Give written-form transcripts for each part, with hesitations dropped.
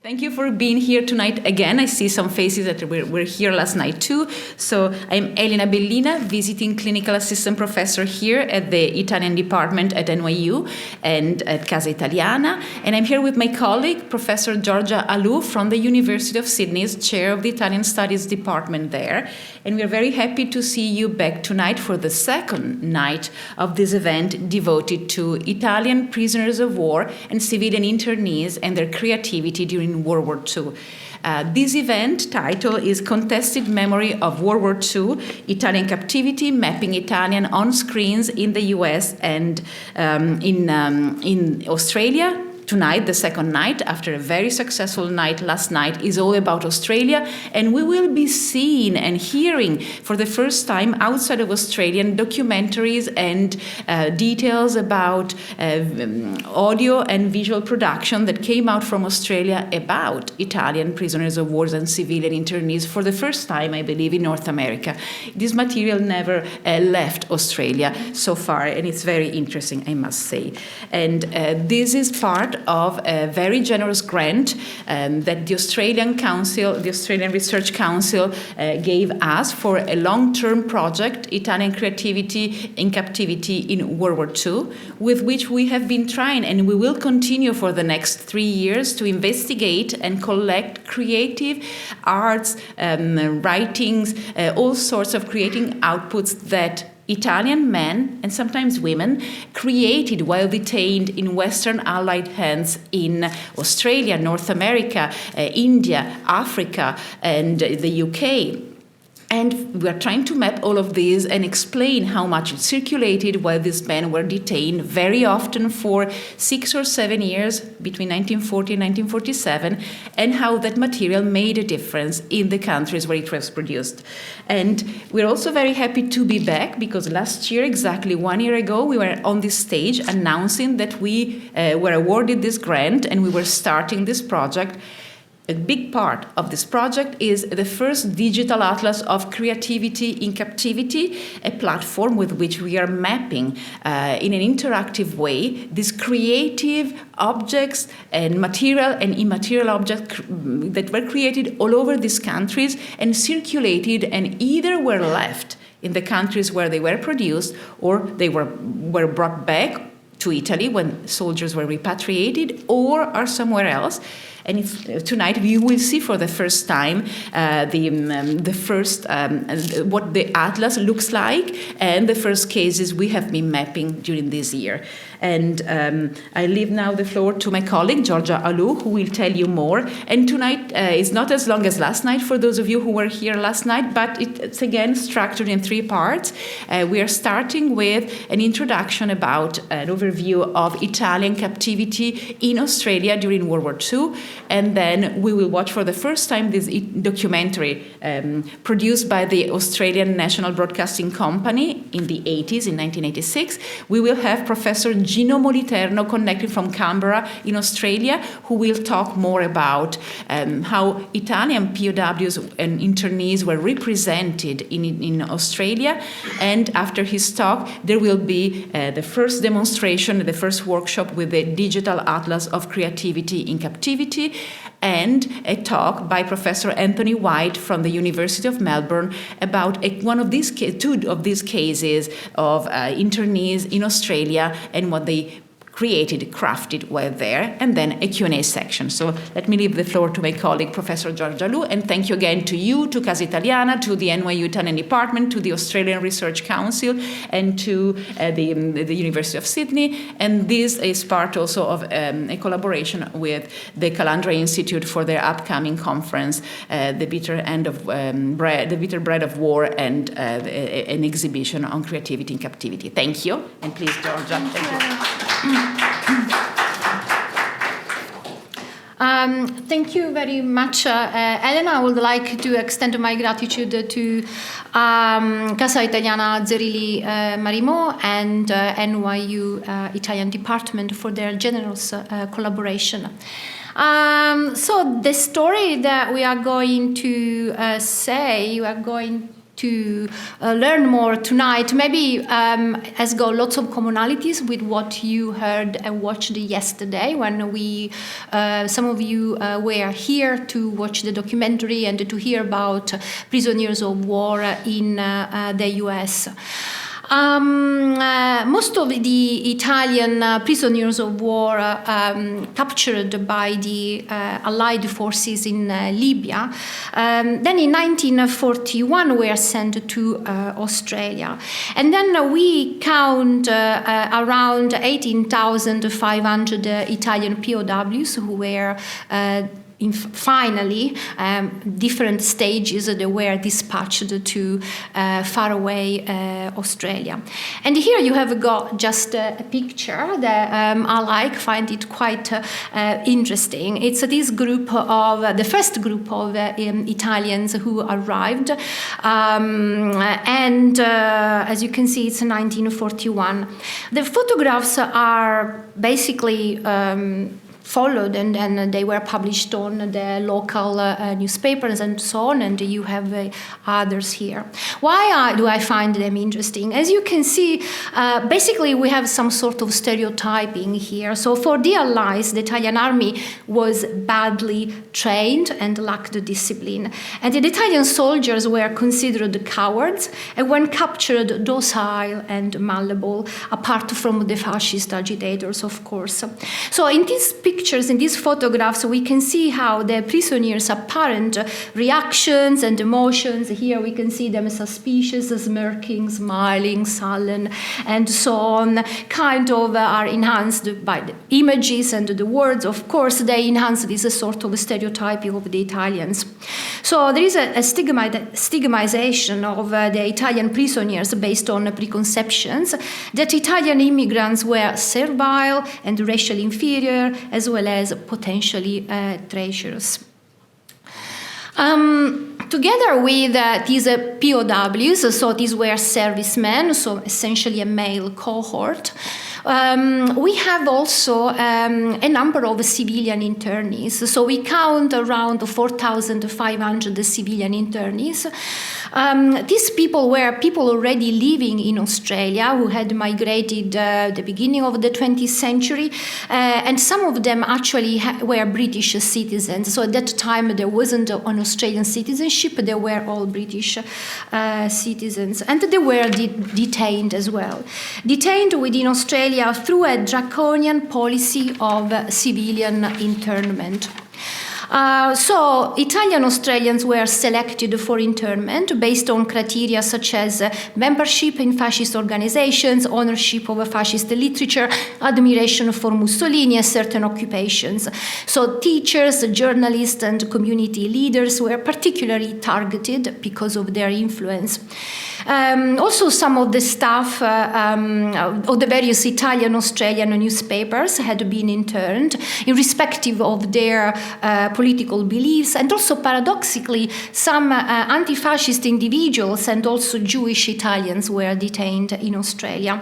Thank you for being here tonight again. I see some faces that were here last night too. So I'm Elena Bellina, visiting clinical assistant professor here at the Italian department at NYU and at Casa Italiana. And I'm here with my colleague, Professor Giorgia from the University of Sydney's chair of the Italian Studies department there. And we're very happy to see you back tonight for the second night of this event devoted to Italian prisoners of war and civilian internees and their creativity during World War II. This event title is Contested Memory of World War II, Italian Captivity, Mapping Italian on Screens in the US and in Australia. Tonight, the second night, after a very successful night last night, is all about Australia, and we will be seeing and hearing for the first time outside of Australian documentaries and details about audio and visual production that came out from Australia about Italian prisoners of war and civilian internees for the first time, I believe, in North America. This material never left Australia so far, and it's very interesting, I must say. And this is part of a very generous grant that the Australian Council, the Australian Research Council gave us for a long-term project, Italian Creativity in Captivity in World War II, with which we have been trying and we will continue for the next 3 years to investigate and collect creative arts, writings, all sorts of creating outputs that Italian men, and sometimes women, created while detained in Western Allied hands in Australia, North America, India, Africa, and the UK. And we are trying to map all of these and explain how much it circulated while these men were detained, very often for 6 or 7 years, between 1940 and 1947, and how that material made a difference in the countries where it was produced. And we're also very happy to be back, because last year, exactly 1 year ago, we were on this stage announcing that we were awarded this grant and we were starting this project. A big part of this project is the first digital atlas of creativity in captivity, a platform with which we are mapping in an interactive way these creative objects and material and immaterial objects that were created all over these countries and circulated and either were left in the countries where they were produced or they were brought back to Italy when soldiers were repatriated or are somewhere else. And tonight we will see for the first time what the atlas looks like and the first cases we have been mapping during this year. And I leave now the floor to my colleague, Giorgia, who will tell you more. And tonight is not as long as last night for those of you who were here last night, but it's again structured in 3 parts. We are starting with an introduction about an overview of Italian captivity in Australia during World War II. And then we will watch for the first time this documentary produced by the Australian National Broadcasting Company in the 80s, in 1986. We will have Professor Gino Moliterno connected from Canberra in Australia, who will talk more about how Italian POWs and internees were represented in Australia. And after his talk, there will be the first demonstration, the first workshop with the Digital Atlas of Creativity in Captivity, and a talk by Professor Anthony White from the University of Melbourne about two of these cases of internees in Australia and what they crafted while there, and then a Q&A section. So let me leave the floor to my colleague, Professor Giorgia, and thank you again to you, to Casa Italiana, to the NYU Italian Department, to the Australian Research Council, and to the University of Sydney. And this is part also of a collaboration with the Calandra Institute for their upcoming conference, The Bitter Bread of War, and an exhibition on creativity in captivity. Thank you, and please, Giorgia. Thank you. Thank you very much, Elena. I would like to extend my gratitude to Casa Italiana zerilli-marimò and NYU Italian Department for their generous collaboration. So the story that we are going to to learn more tonight. Maybe has got lots of commonalities with what you heard and watched yesterday when some of you were here to watch the documentary and to hear about prisoners of war in the US. Most of the Italian prisoners of war captured by the Allied forces in Libya, then in 1941 were sent to Australia. And then we count around 18,500 Italian POWs who were finally, different stages they were dispatched to faraway Australia. And here you have got just a picture that I find it quite interesting. It's this group of, the first group of Italians who arrived. And as you can see, it's 1941. The photographs are basically followed, and then they were published on the local newspapers and so on, and you have others here. Why do I find them interesting? As you can see, basically we have some sort of stereotyping here. So for the Allies, the Italian army was badly trained and lacked discipline. And the Italian soldiers were considered cowards, and when captured, docile and malleable, apart from the fascist agitators, of course. So in these pictures, in these photographs, we can see how the prisoners' apparent reactions and emotions. Here we can see them suspicious, smirking, smiling, sullen, and so on, kind of are enhanced by the images and the words. Of course, they enhance this sort of stereotyping of the Italians. So there is a stigmatization of the Italian prisoners based on preconceptions that Italian immigrants were servile and racially inferior, as well as potentially treacherous. Together with these POWs, so these were servicemen, so essentially a male cohort, we have also a number of civilian internees. So we count around 4,500 civilian internees. These people were people already living in Australia who had migrated at the beginning of the 20th century, and some of them actually were British citizens. So at that time there wasn't an Australian citizenship, they were all British citizens, and they were detained as well. Detained within Australia through a draconian policy of civilian internment. So Italian Australians were selected for internment based on criteria such as membership in fascist organizations, ownership of fascist literature, admiration for Mussolini, and certain occupations. So teachers, journalists, and community leaders were particularly targeted because of their influence. Also, some of the staff of the various Italian Australian newspapers had been interned, irrespective of their political beliefs, and also paradoxically, some anti-fascist individuals and also Jewish Italians were detained in Australia.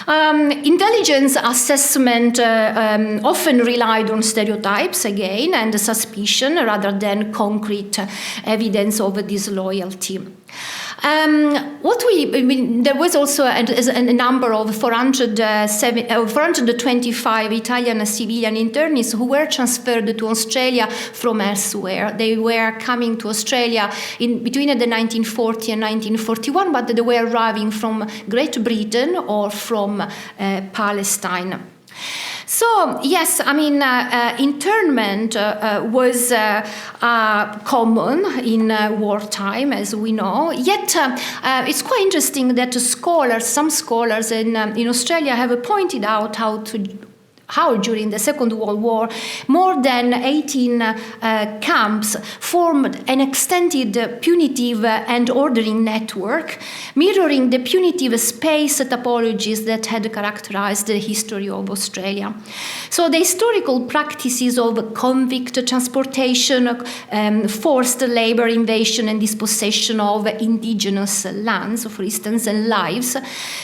Intelligence assessment often relied on stereotypes again and suspicion rather than concrete evidence of disloyalty. There was also a number of 425 Italian civilian internees who were transferred to Australia from elsewhere. They were coming to Australia between the 1940 and 1941, but they were arriving from Great Britain or from Palestine. So, yes, I mean, internment was common in wartime, as we know. Yet, it's quite interesting that some scholars in Australia have pointed out how during the Second World War, more than 18 camps formed an extended punitive and ordering network, mirroring the punitive space topologies that had characterized the history of Australia. So the historical practices of convict transportation, forced labor invasion and dispossession of indigenous lands, for instance, and lives,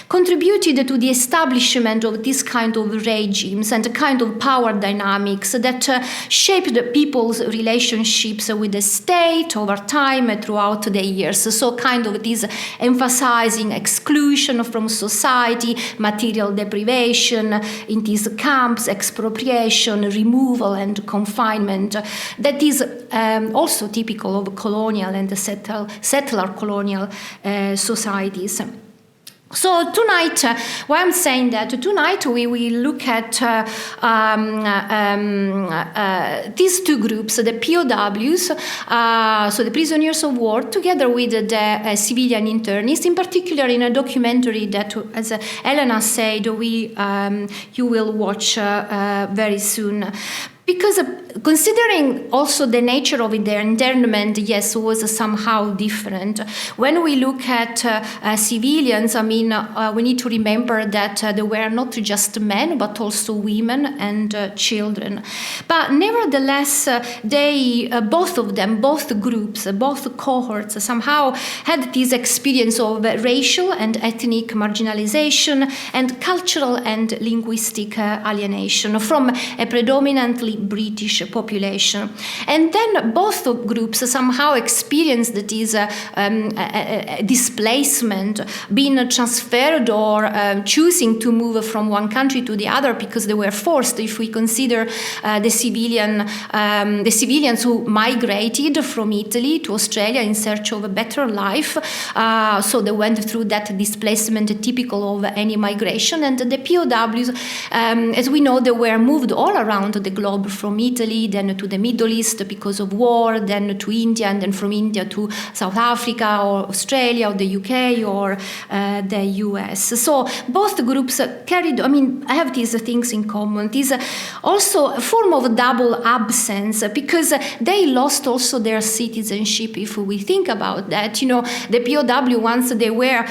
contributed to the establishment of this kind of regimes and a kind of power dynamics that shaped the people's relationships with the state over time throughout the years. So kind of this emphasizing exclusion from society, material deprivation in these camps, expropriation, removal and confinement. That is also typical of colonial and settler colonial societies. So tonight, why I'm saying that, tonight we will look at these two groups, the POWs, so the prisoners of war, together with the civilian internees, in particular in a documentary that, as Elena said, you will watch very soon. Because considering also the nature of their internment, yes, was somehow different. When we look at civilians, I mean, we need to remember that they were not just men, but also women and children. But nevertheless, they, both of them, both groups, both cohorts, somehow had this experience of racial and ethnic marginalization and cultural and linguistic alienation from a predominantly British population. And then both groups somehow experienced this displacement, being transferred or choosing to move from one country to the other because they were forced. If we consider the civilians who migrated from Italy to Australia in search of a better life, so they went through that displacement typical of any migration. And the POWs, as we know, they were moved all around the globe, from Italy, then to the Middle East because of war, then to India, and then from India to South Africa or Australia or the UK or the US. So both groups carried, I mean, have these things in common. It is also a form of double absence because they lost also their citizenship, if we think about that. You know, the POW, once they were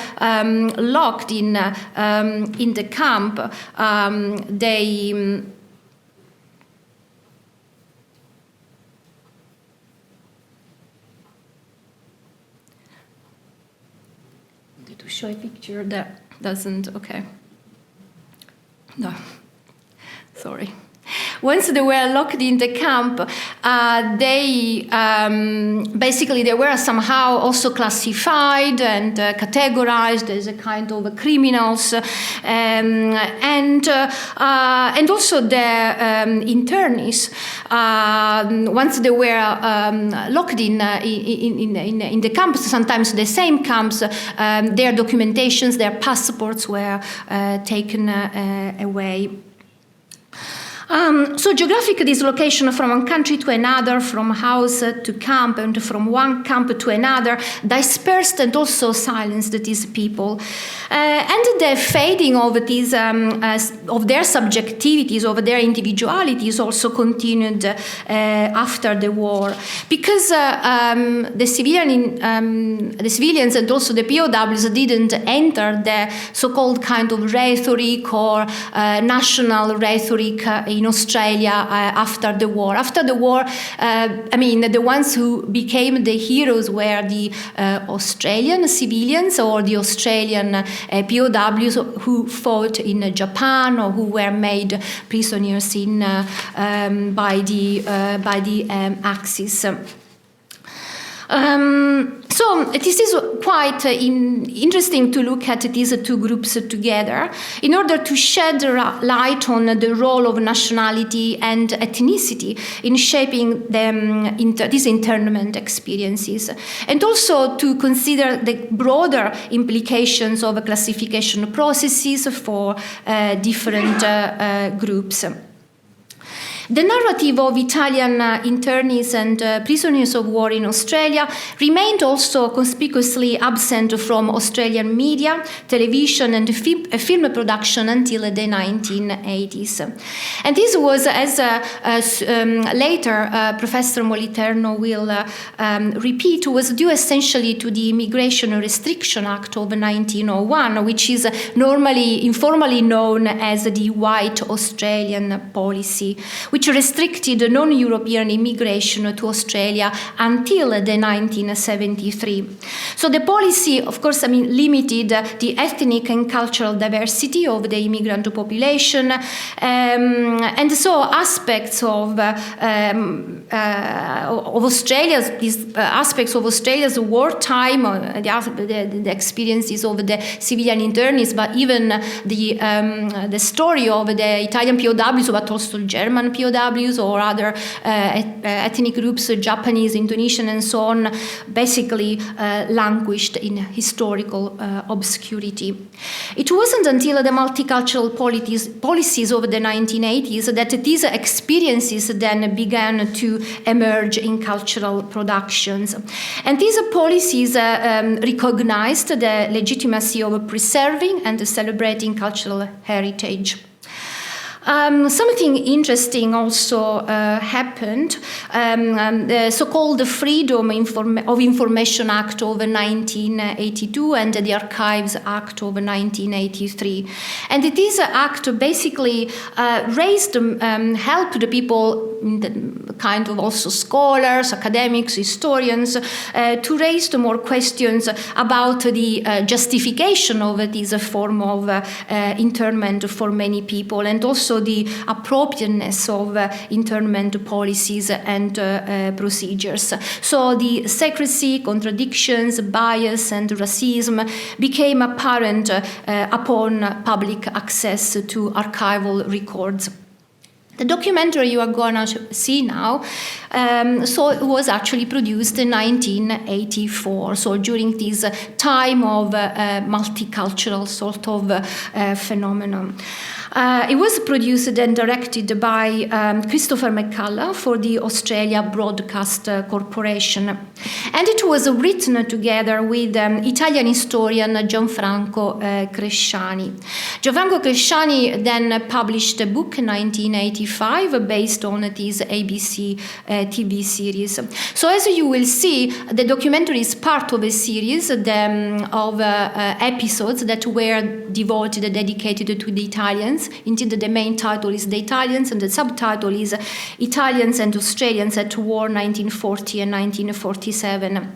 locked in the camp, to show a picture that doesn't, okay. No, sorry. Once they were locked in the camp, they basically they were somehow also classified and categorized as a kind of criminals, and also the internees. Once they were locked in the camps, sometimes the same camps, their documentations, their passports were taken away. So geographic dislocation from one country to another, from house to camp, and from one camp to another, dispersed and also silenced these people. And the fading of these of their subjectivities, of their individualities, also continued after the war, because the civilians and also the POWs didn't enter the so-called kind of rhetoric or national rhetoric in Australia after the war. After the war, I mean, the ones who became the heroes were the Australian civilians or the Australian POWs who fought in Japan or who were made prisoners in by the Axis. So this is quite interesting to look at these two groups together in order to shed light on the role of nationality and ethnicity in shaping these internment experiences, and also to consider the broader implications of classification processes for different groups. The narrative of Italian internees and prisoners of war in Australia remained also conspicuously absent from Australian media, television and film production until the 1980s. And this was, as later Professor Moliterno will repeat, was due essentially to the Immigration Restriction Act of 1901, which is informally known as the White Australian Policy, which restricted non-European immigration to Australia until the 1973. So the policy, of course, limited the ethnic and cultural diversity of the immigrant population, and so aspects of Australia's wartime, the experiences of the civilian internees, but even the story of the Italian POWs, but also German POWs or other ethnic groups, Japanese, Indonesian, and so on, basically languished in historical obscurity. It wasn't until the multicultural policies of the 1980s that these experiences then began to emerge in cultural productions. And these policies recognized the legitimacy of preserving and celebrating cultural heritage. Something interesting also happened, the so-called Freedom of Information Act of 1982 and the Archives Act of 1983. And this act basically helped the people, kind of also scholars, academics, historians, to raise more questions about the justification of this form of internment for many people, and also the appropriateness of internment policies and procedures. So the secrecy, contradictions, bias, and racism became apparent upon public access to archival records. The documentary you are going to see now, so it was actually produced in 1984, so during this time of multicultural sort of phenomenon. It was produced and directed by Christopher McCullough for the Australia Broadcast Corporation. And it was written together with Italian historian Gianfranco Cresciani. Gianfranco Cresciani then published a book in 1985 based on this ABC TV series. So as you will see, the documentary is part of a series of episodes that were devoted, dedicated to the Italians. Indeed, the main title is The Italians, and the subtitle is Italians and Australians at War 1940 and 1947.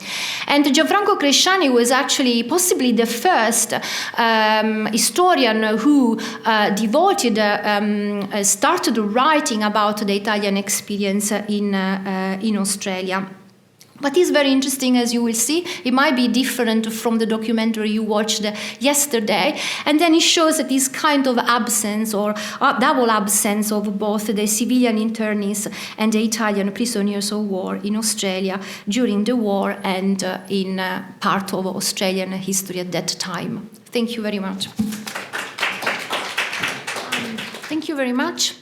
And Gianfranco Cresciani was actually possibly the first historian who started writing about the Italian experience in Australia. But it's very interesting, as you will see. It might be different from the documentary you watched yesterday. And then it shows that this kind of absence or double absence of both the civilian internees and the Italian prisoners of war in Australia during the war and in part of Australian history at that time. Thank you very much. Thank you very much.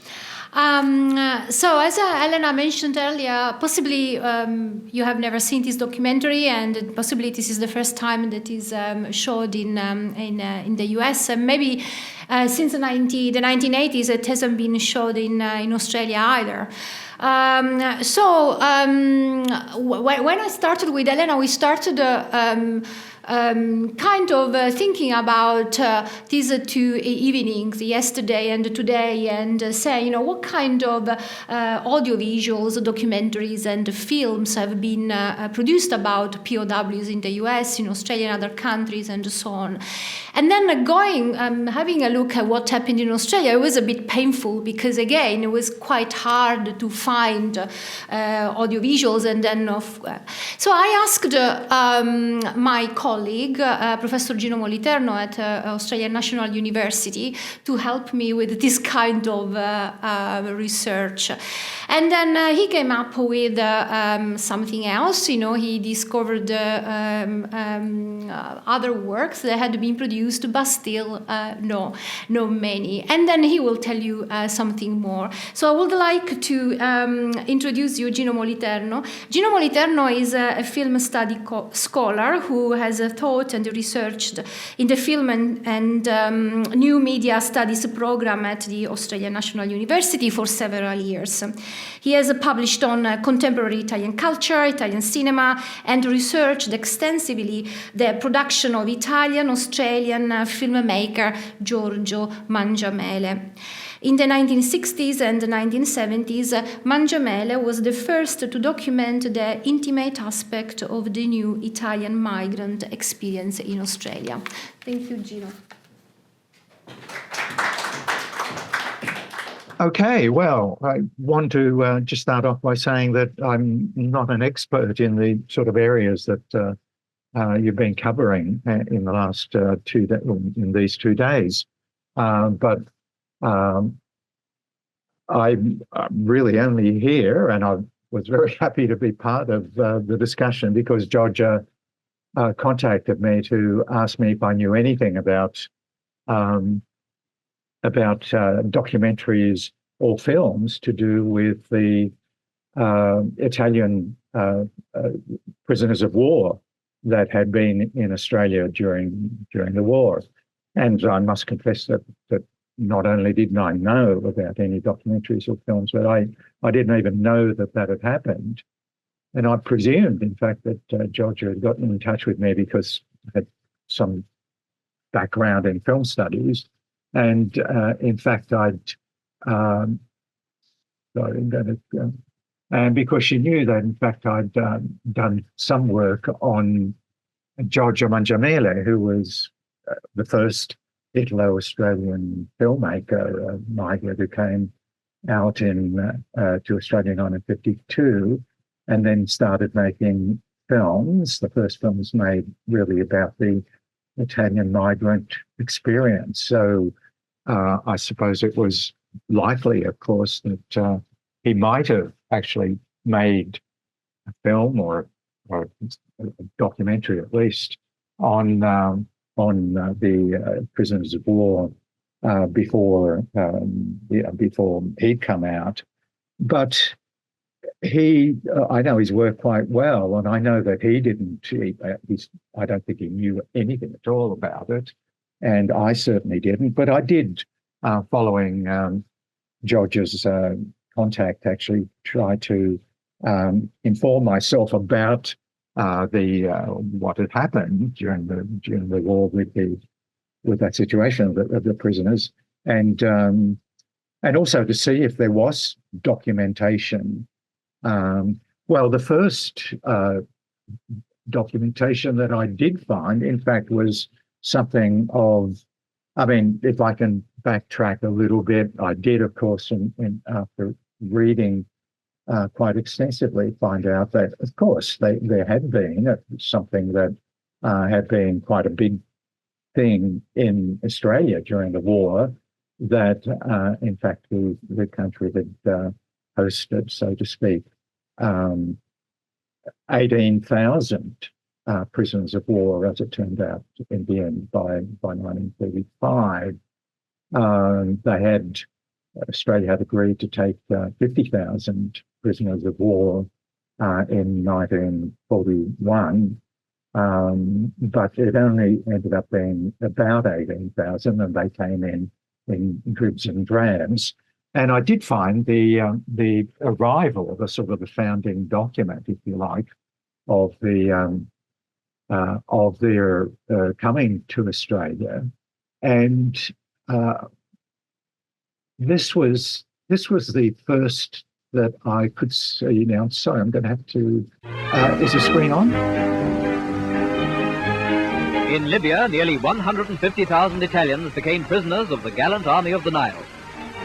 So as Elena mentioned earlier, possibly you have never seen this documentary, and possibly this is the first time that is showed in the US. And maybe since the 1980s, it hasn't been showed in Australia either. When I started with Elena, we started kind of thinking about these two evenings, yesterday and today, and saying, what kind of audiovisuals, documentaries, and films have been produced about POWs in the US, in Australia, and other countries, and so on. And then having a look at what happened in Australia, it was a bit painful because, again, it was quite hard to find audiovisuals. And then, so I asked my colleague, Professor Gino Moliterno at Australian National University, to help me with this kind of research. And then he came up with something else. He discovered other works that had been produced, but still no many. And then he will tell you something more. So I would like to introduce you Gino Moliterno. Gino Moliterno is a film study scholar who has taught and researched in the film and new media studies program at the Australian National University for several years. He has published on contemporary Italian culture, Italian cinema, and researched extensively the production of Italian-Australian filmmaker Giorgio Mangiamele. In the 1960s and the 1970s, Mangiamele was the first to document the intimate aspect of the new Italian migrant experience in Australia. Thank you, Gino. Okay, well, I want to just start off by saying that I'm not an expert in the sort of areas that you've been covering in the last in these 2 days, but I'm really only here, and I was very happy to be part of the discussion because Giorgia contacted me to ask me if I knew anything about documentaries or films to do with the Italian prisoners of war that had been in Australia during the war. And I must confess that not only didn't I know about any documentaries or films, but I didn't even know that had happened. And I presumed, in fact, that Giorgia had gotten in touch with me because I had some background in film studies. And in fact, and because she knew that, in fact, I'd done some work on Giorgia Mangiamele, who was the first Italo-Australian filmmaker, a migrant who came out to Australia in 1952 and then started making films. The first film was made really about the Italian migrant experience. So I suppose it was likely, of course, that he might have actually made a film or a documentary, at least, on the prisoners of war before he'd come out. But I know his work quite well, and I know that he didn't. I don't think he knew anything at all about it, and I certainly didn't. But I did, following Giorgia's contact, actually try to inform myself about what had happened during the war with that situation of the prisoners, and also to see if there was documentation. Well, the first documentation that I did find, in fact, was something of, I mean, if I can backtrack a little bit, I did, of course, after reading quite extensively, find out that, of course, there had been something that had been quite a big thing in Australia during the war, that, in fact, the country had hosted, so to speak, 18,000 prisoners of war, as it turned out in the end, by 1935. Australia had agreed to take 50,000 prisoners of war in 1941, but it only ended up being about 18,000, and they came in dribs and drabs. And I did find the arrival of a sort of the founding document, if you like, of their coming to Australia, and this was the first that I could see. Now, sorry, I'm going to have to. Is the screen on? In Libya, nearly 150,000 Italians became prisoners of the gallant army of the Nile.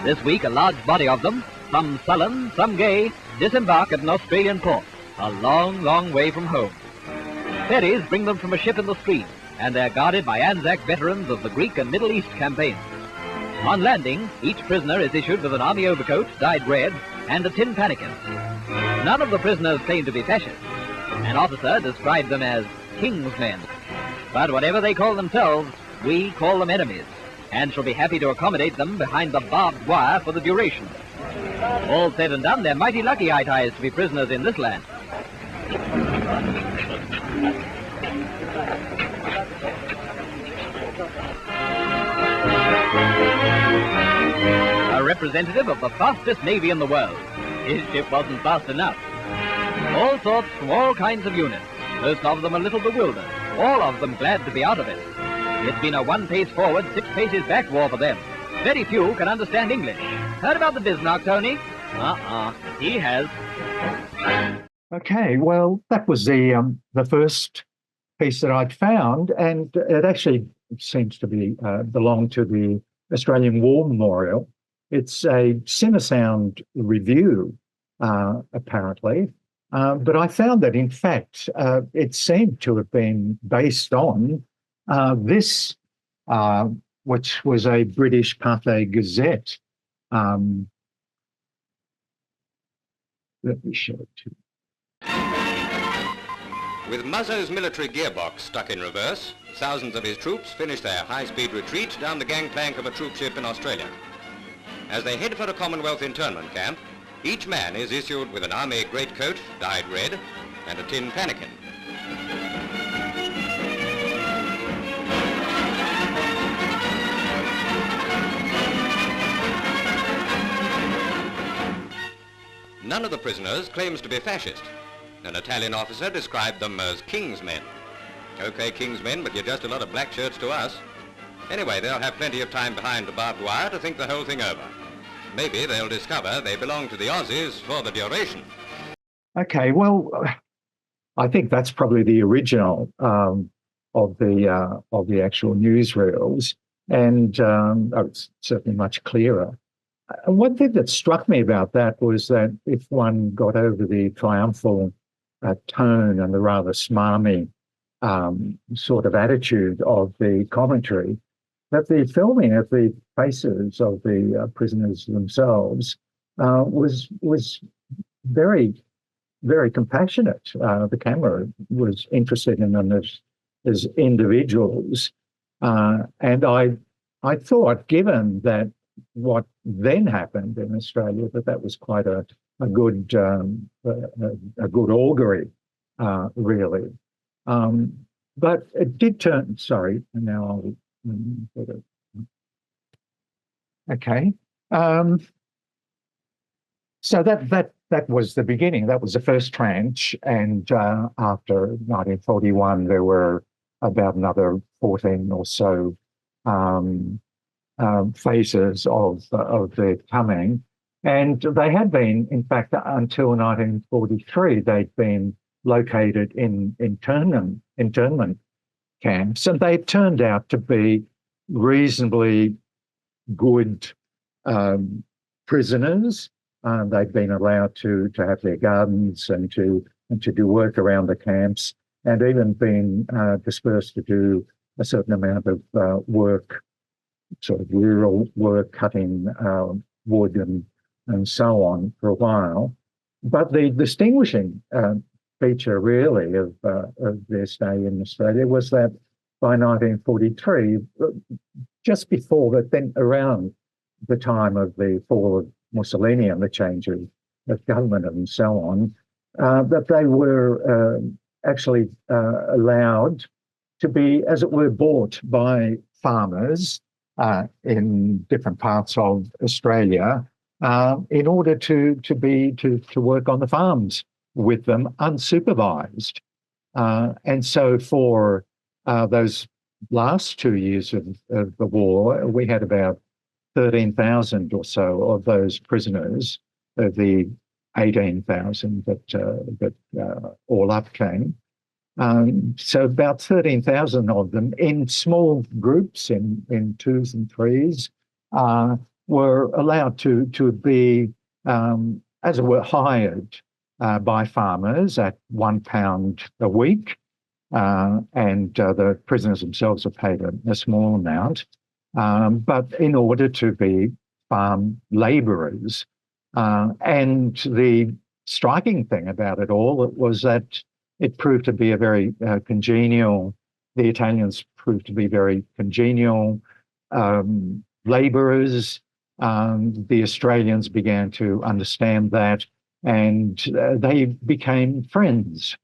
This week, a large body of them, some sullen, some gay, disembark at an Australian port, a long, long way from home. Ferries bring them from a ship in the stream, and they're guarded by Anzac veterans of the Greek and Middle East campaigns. On landing, each prisoner is issued with an army overcoat dyed red and a tin pannikin. None of the prisoners claim to be fascists. An officer described them as king's men. But whatever they call themselves, we call them enemies, and shall be happy to accommodate them behind the barbed wire for the duration. All said and done, they're mighty lucky, Itais, to be prisoners in this land. A representative of the fastest navy in the world. His ship wasn't fast enough. All sorts from all kinds of units. Most of them a little bewildered. All of them glad to be out of it. It's been a 1 pace forward, 6 paces back war for them. Very few can understand English. Heard about the Bismarck, Tony? He has. Okay, well, that was the first piece that I'd found, and it actually seems to be belong to the Australian War Memorial. It's a Cinesound review, apparently, but I found that, in fact, it seemed to have been based on this, which was a British Pathé Gazette. Let me show it to you. With Muzzo's military gearbox stuck in reverse, thousands of his troops finish their high-speed retreat down the gangplank of a troopship in Australia. As they head for a Commonwealth internment camp, each man is issued with an army greatcoat dyed red and a tin pannikin. None of the prisoners claims to be fascist. An Italian officer described them as King's men. Okay, King's men, but you're just a lot of black shirts to us. Anyway, they'll have plenty of time behind the barbed wire to think the whole thing over. Maybe they'll discover they belong to the Aussies for the duration. Okay, well, I think that's probably the original of the actual newsreels, and it's certainly much clearer. One thing that struck me about that was that if one got over the triumphal tone and the rather smarmy sort of attitude of the commentary, that the filming of the faces of the prisoners themselves was very, very compassionate. The camera was interested in them as individuals, and I thought, given that what then happened in Australia, that was quite a good augury, really. But it did turn. Sorry, now I'll. Okay. So that was the beginning. That was the first tranche, and after 1941, there were about another 14 or so phases of their coming, and they had been, in fact, until 1943, they'd been located in internment camps, and they turned out to be reasonably good prisoners. They'd been allowed to have their gardens and to do work around the camps, and even been dispersed to do a certain amount of work, sort of rural work, cutting wood and so on for a while. But the distinguishing feature really of their stay in Australia was that by 1943, just before, but then around the time of the fall of Mussolini and the change of government and so on, that they were actually allowed to be, as it were, bought by farmers in different parts of Australia in order to work on the farms with them unsupervised. And so for those last 2 years of the war, we had about 13,000 or so of those prisoners, of the 18,000 that all up came. So about 13,000 of them in small groups, in twos and threes, were allowed to be, as it were, hired by farmers at £1 a week, and the prisoners themselves are paid a small amount, but in order to be farm labourers. And the striking thing about it all was that it proved to be a very congenial, the Italians proved to be very congenial labourers. The Australians began to understand that, and they became friends.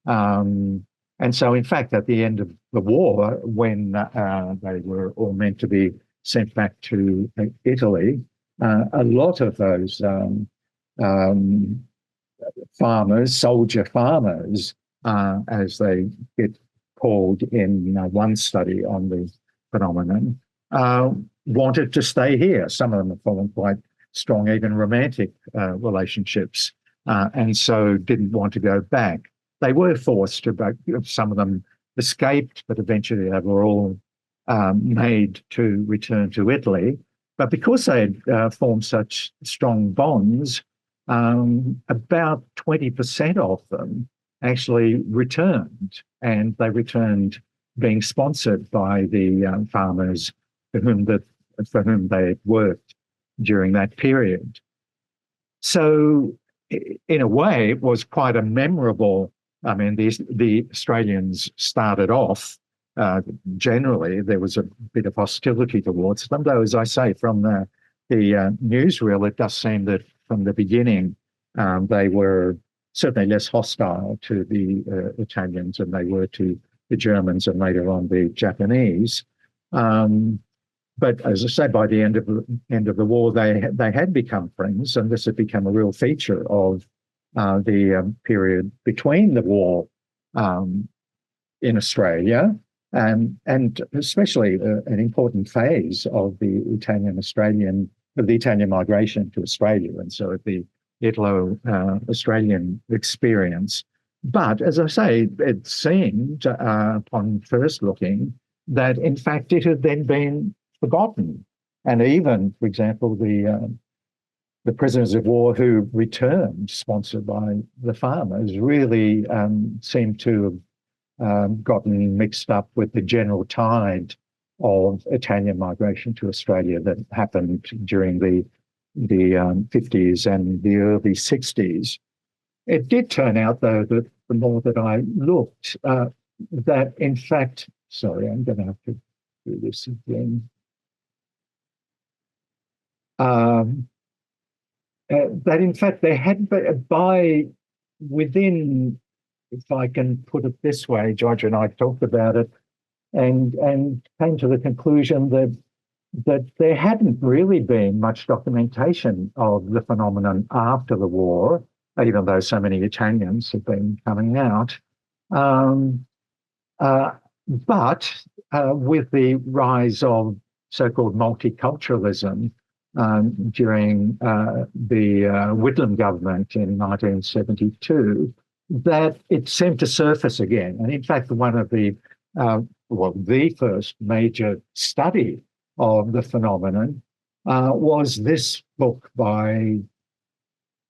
And so, in fact, at the end of the war, when they were all meant to be sent back to Italy, a lot of those farmers, soldier farmers, as they get called in one study on the phenomenon, wanted to stay here. Some of them have formed quite strong, even romantic relationships, and so didn't want to go back. They were forced to, some of them escaped, but eventually they were all made to return to Italy. But because they had formed such strong bonds, about 20% of them actually returned, and they returned being sponsored by the farmers for whom they had worked during that period. So in a way, it was quite a memorable, I mean, the Australians started off, generally, there was a bit of hostility towards them, though, as I say, from the newsreel, it does seem that from the beginning, they were certainly less hostile to the Italians than they were to the Germans and later on the Japanese. But as I say, by the end of the war, they had become friends, and this had become a real feature of the period between the war in Australia, and especially an important phase of the Italian migration to Australia, and so the Italo-Australian experience. But as I say, it seemed upon first looking that in fact it had then been forgotten, and even, for example, the prisoners of war who returned, sponsored by the farmers, really seemed to have gotten mixed up with the general tide of Italian migration to Australia that happened during the 50s and the early 60s. It did turn out, though, that the more that I looked, that in fact, sorry, I'm going to have to do this again. That in fact there had been, within, if I can put it this way, Giorgia and I talked about it and came to the conclusion that there hadn't really been much documentation of the phenomenon after the war, even though so many Italians have been coming out. But with the rise of so-called multiculturalism during the Whitlam government in 1972, that it seemed to surface again. And in fact, one of the first major study of the phenomenon was this book by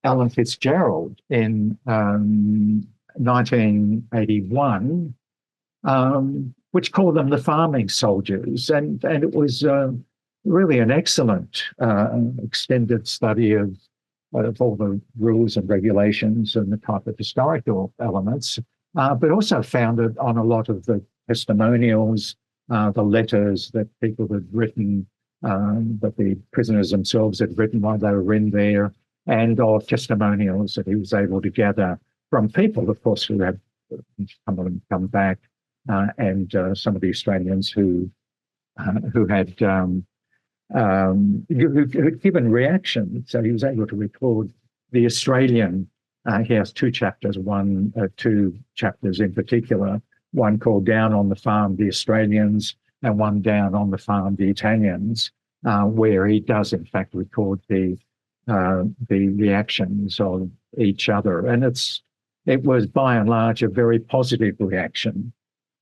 Alan Fitzgerald in 1981, which called them the farming soldiers. And it was really an excellent extended study of all the rules and regulations and the type of historical elements, but also founded on a lot of the testimonials, the letters that people had written, that the prisoners themselves had written while they were in there, and of testimonials that he was able to gather from people, of course, who had some of them come back, and some of the Australians who had given reaction. So he was able to record the Australian. He has two chapters in particular. One called "Down on the Farm, the Australians," and one "Down on the Farm, the Italians," where he does in fact record the reactions of each other, and it was by and large a very positive reaction,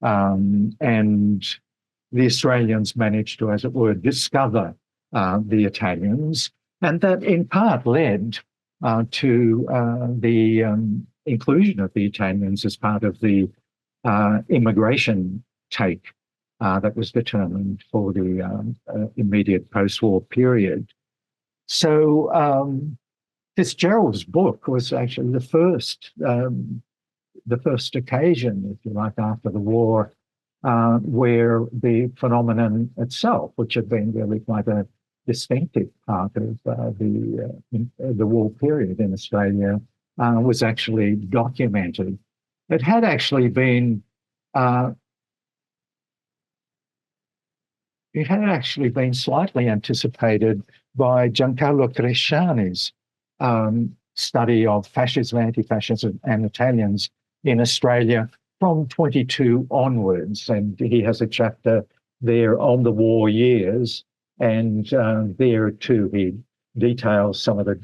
and the Australians managed to, as it were, discover the Italians, and that in part led to the inclusion of the Italians as part of the immigration take that was determined for the immediate post-war period. So Fitzgerald's book was actually the first occasion, if you like, after the war, where the phenomenon itself, which had been really quite a distinctive part of the war period in Australia, was actually documented. It had actually been slightly anticipated by Giancarlo Cresciani's study of fascism, anti-fascism, and Italians in Australia from 22 onwards. And he has a chapter there on the war years, And there too, he details some of the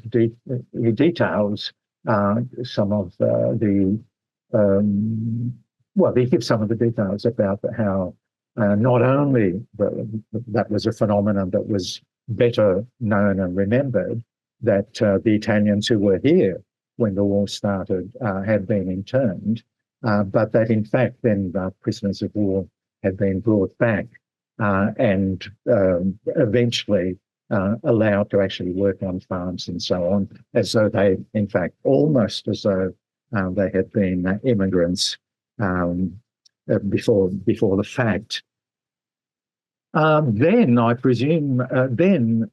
he gives some of the details about how not only that was a phenomenon that was better known and remembered, that the Italians who were here when the war started had been interned, but that in fact then prisoners of war had been brought back and eventually allowed to actually work on farms and so on, as though they, in fact, almost as though they had been immigrants before the fact. Then, I presume, in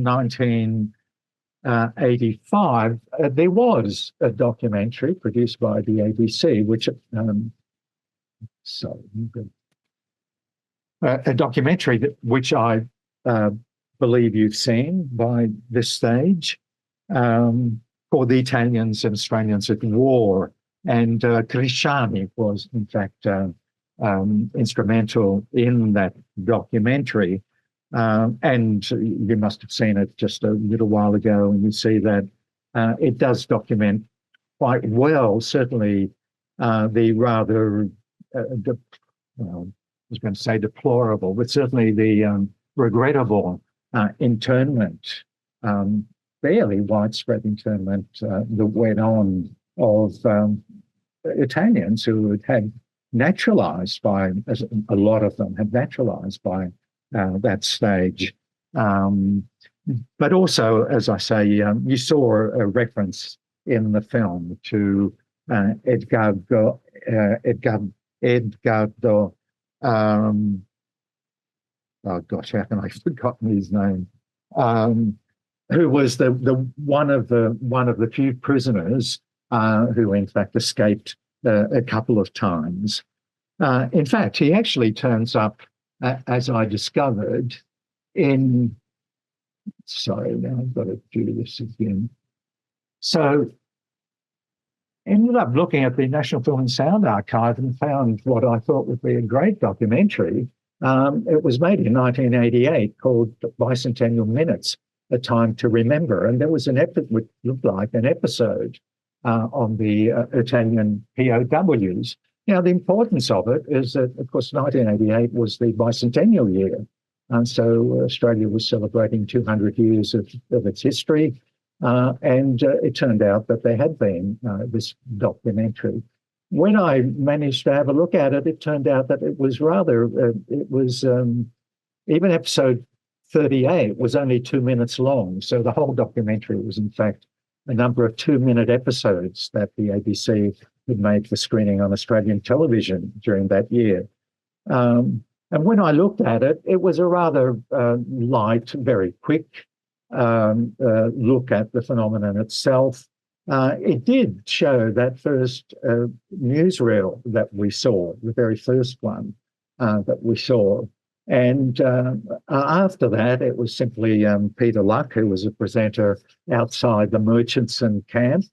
1985, there was a documentary produced by the ABC, which a documentary which I believe you've seen by this stage, called The Italians and Australians at War. And Crisciani was, in fact, instrumental in that documentary. And you must have seen it just a little while ago, and you see that it does document quite well, certainly the rather, I was going to say deplorable, but certainly the regrettable internment, fairly widespread internment that went on of Italians who had naturalised by, as a lot of them had naturalised by that stage. But also, as I say, you saw a reference in the film to Edgardo, oh gosh, how can I have forgotten his name? Who was the one of the few prisoners who in fact escaped a couple of times. In fact, he actually turns up, as I discovered, in. Sorry, now I've got to do this again. So, ended up looking at the National Film and Sound Archive and found what I thought would be a great documentary. It was made in 1988 called Bicentennial Minutes, A Time to Remember. And there was an episode, which looked like an episode on the Italian POWs. Now, the importance of it is that, of course, 1988 was the bicentennial year. And so Australia was celebrating 200 years of its history. And it turned out that there had been this documentary. When I managed to have a look at it, it turned out that it was even episode 38 was only 2 minutes long. So the whole documentary was, in fact, a number of 2-minute episodes that the ABC had made for screening on Australian television during that year. And when I looked at it, it was a rather light, very quick look at the phenomenon itself. It did show that first newsreel that we saw, the very first one that we saw. And after that, it was simply Peter Luck, who was a presenter outside the Murchison camp,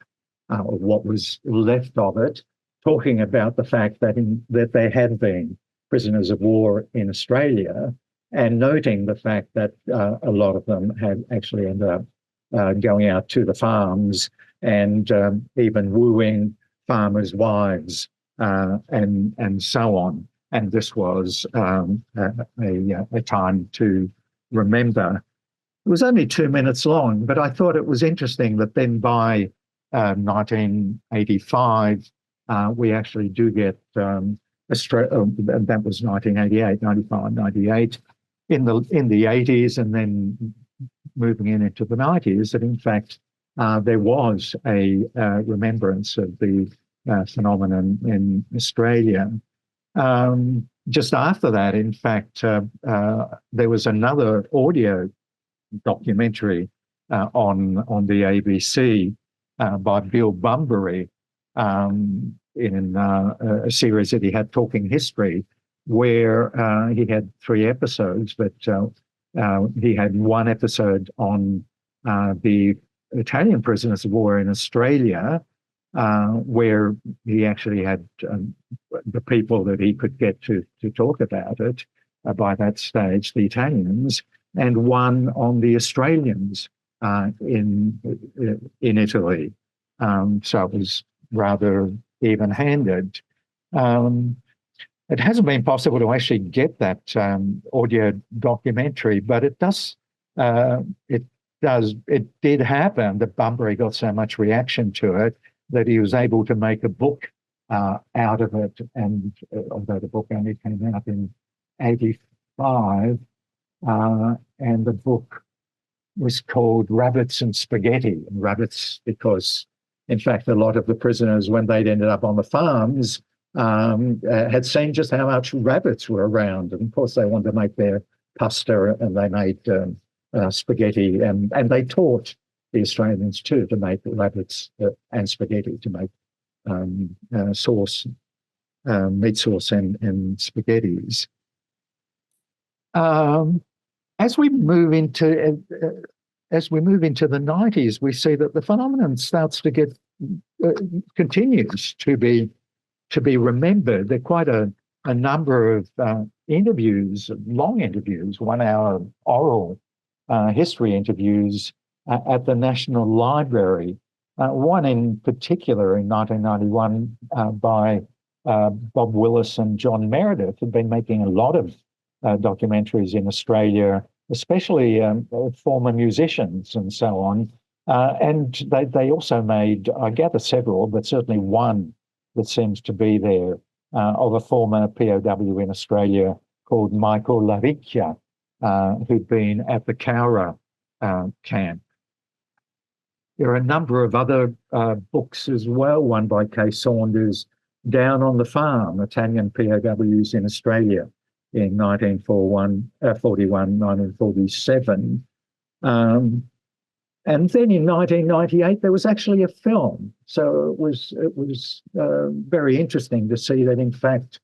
or what was left of it, talking about the fact that there had been prisoners of war in Australia, and noting the fact that a lot of them had actually ended up going out to the farms and even wooing farmers' wives and so on. And this was a time to remember. It was only 2 minutes long, but I thought it was interesting that then by 1985, we actually do get that was 1988, 95, 98. In the 80s and then moving into the 90s, that in fact there was a remembrance of the phenomenon in Australia. Just after that, in fact, there was another audio documentary on the ABC by Bill Bunbury in a series that he had, Talking History, where he had 3 episodes, but he had one episode on the Italian prisoners of war in Australia, where he actually had the people that he could get to talk about it by that stage, the Italians. and one on the Australians in Italy. So it was rather even-handed. It hasn't been possible to actually get that audio documentary, but it did happen that Bunbury got so much reaction to it that he was able to make a book out of it. And although the book only came out in 1985, and the book was called Rabbits and Spaghetti. And rabbits because, in fact, a lot of the prisoners, when they'd ended up on the farms, had seen just how much rabbits were around. And of course, they wanted to make their pasta, and they made spaghetti, and they taught the Australians too to make rabbits and spaghetti, to make sauce, meat sauce and spaghettis. As we move into the 90s, we see that the phenomenon starts to get continues to be remembered. There are quite a number of interviews, long interviews, 1 hour oral history interviews at the National Library. One in particular in 1991 by Bob Willis and John Meredith, had been making a lot of documentaries in Australia, especially former musicians and so on. And they also made, I gather, several, but certainly one that seems to be there, of a former POW in Australia called Michael Laricchia, who'd been at the Cowra camp. There are a number of other books as well, one by Kay Saunders, Down on the Farm, Italian POWs in Australia in 1941, 1947. And then in 1998, there was actually a film. So it was very interesting to see that, in fact,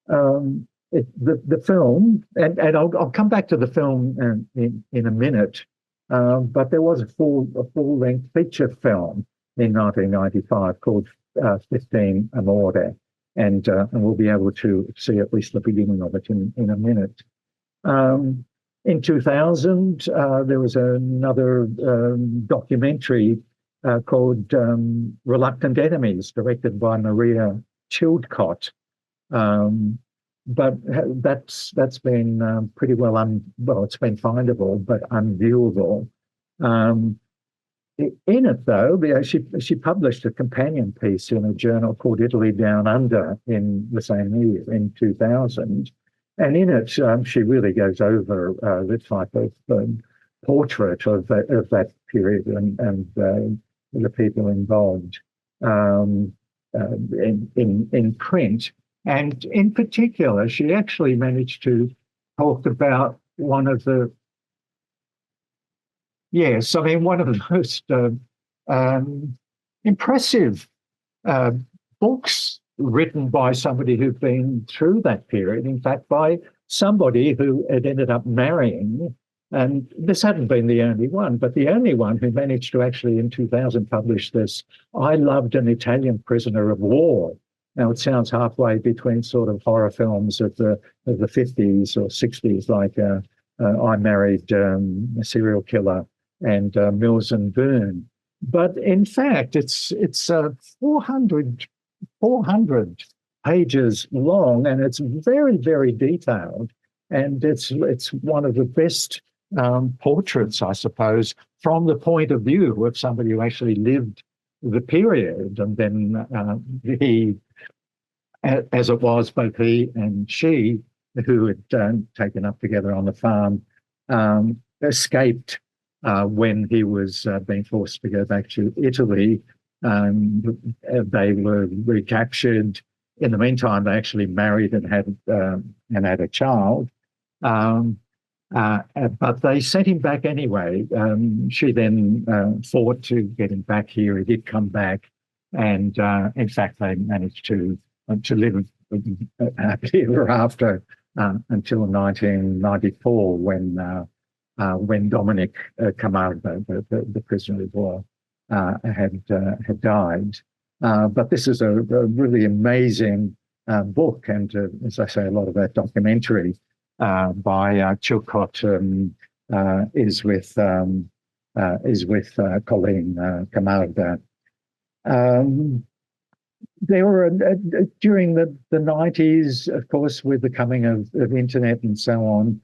the film, and I'll come back to the film in a minute, but there was a full-length feature film in 1995 called 15 Amore, and we'll be able to see at least the beginning of it in a minute. In 2000, there was another documentary called Reluctant Enemies, directed by Maria Childcott. But that's been pretty well, it's been findable, but unviewable. In it, though, she published a companion piece in a journal called Italy Down Under in the same year, in 2000. And in it, she really goes over the type of portrait of that period and the people involved in print. And in particular, she actually managed to talk about one of the most impressive books written by somebody who'd been through that period, in fact, by somebody who had ended up marrying, and this hadn't been the only one, but the only one who managed to actually in 2000 publish this, I Loved an Italian Prisoner of War. Now, it sounds halfway between sort of horror films of the 50s or 60s, like I Married a Serial Killer and Mills and Boon. But in fact, it's 400 pages long, and it's very, very detailed. And it's one of the best portraits, I suppose, from the point of view of somebody who actually lived the period. And then he, as it was, both he and she, who had taken up together on the farm, escaped when he was being forced to go back to Italy. They were recaptured. In the meantime, they actually married and had a child. But they sent him back anyway. She then fought to get him back here. He did come back, and in fact, they managed to live happily ever after until 1994, when Dominic Camargo, the prisoner of war, had died. But this is a really amazing book, and as I say, a lot of that documentary by Chilcott is with Colleen Calandra. There were during the 90s, of course, with the coming of internet and so on,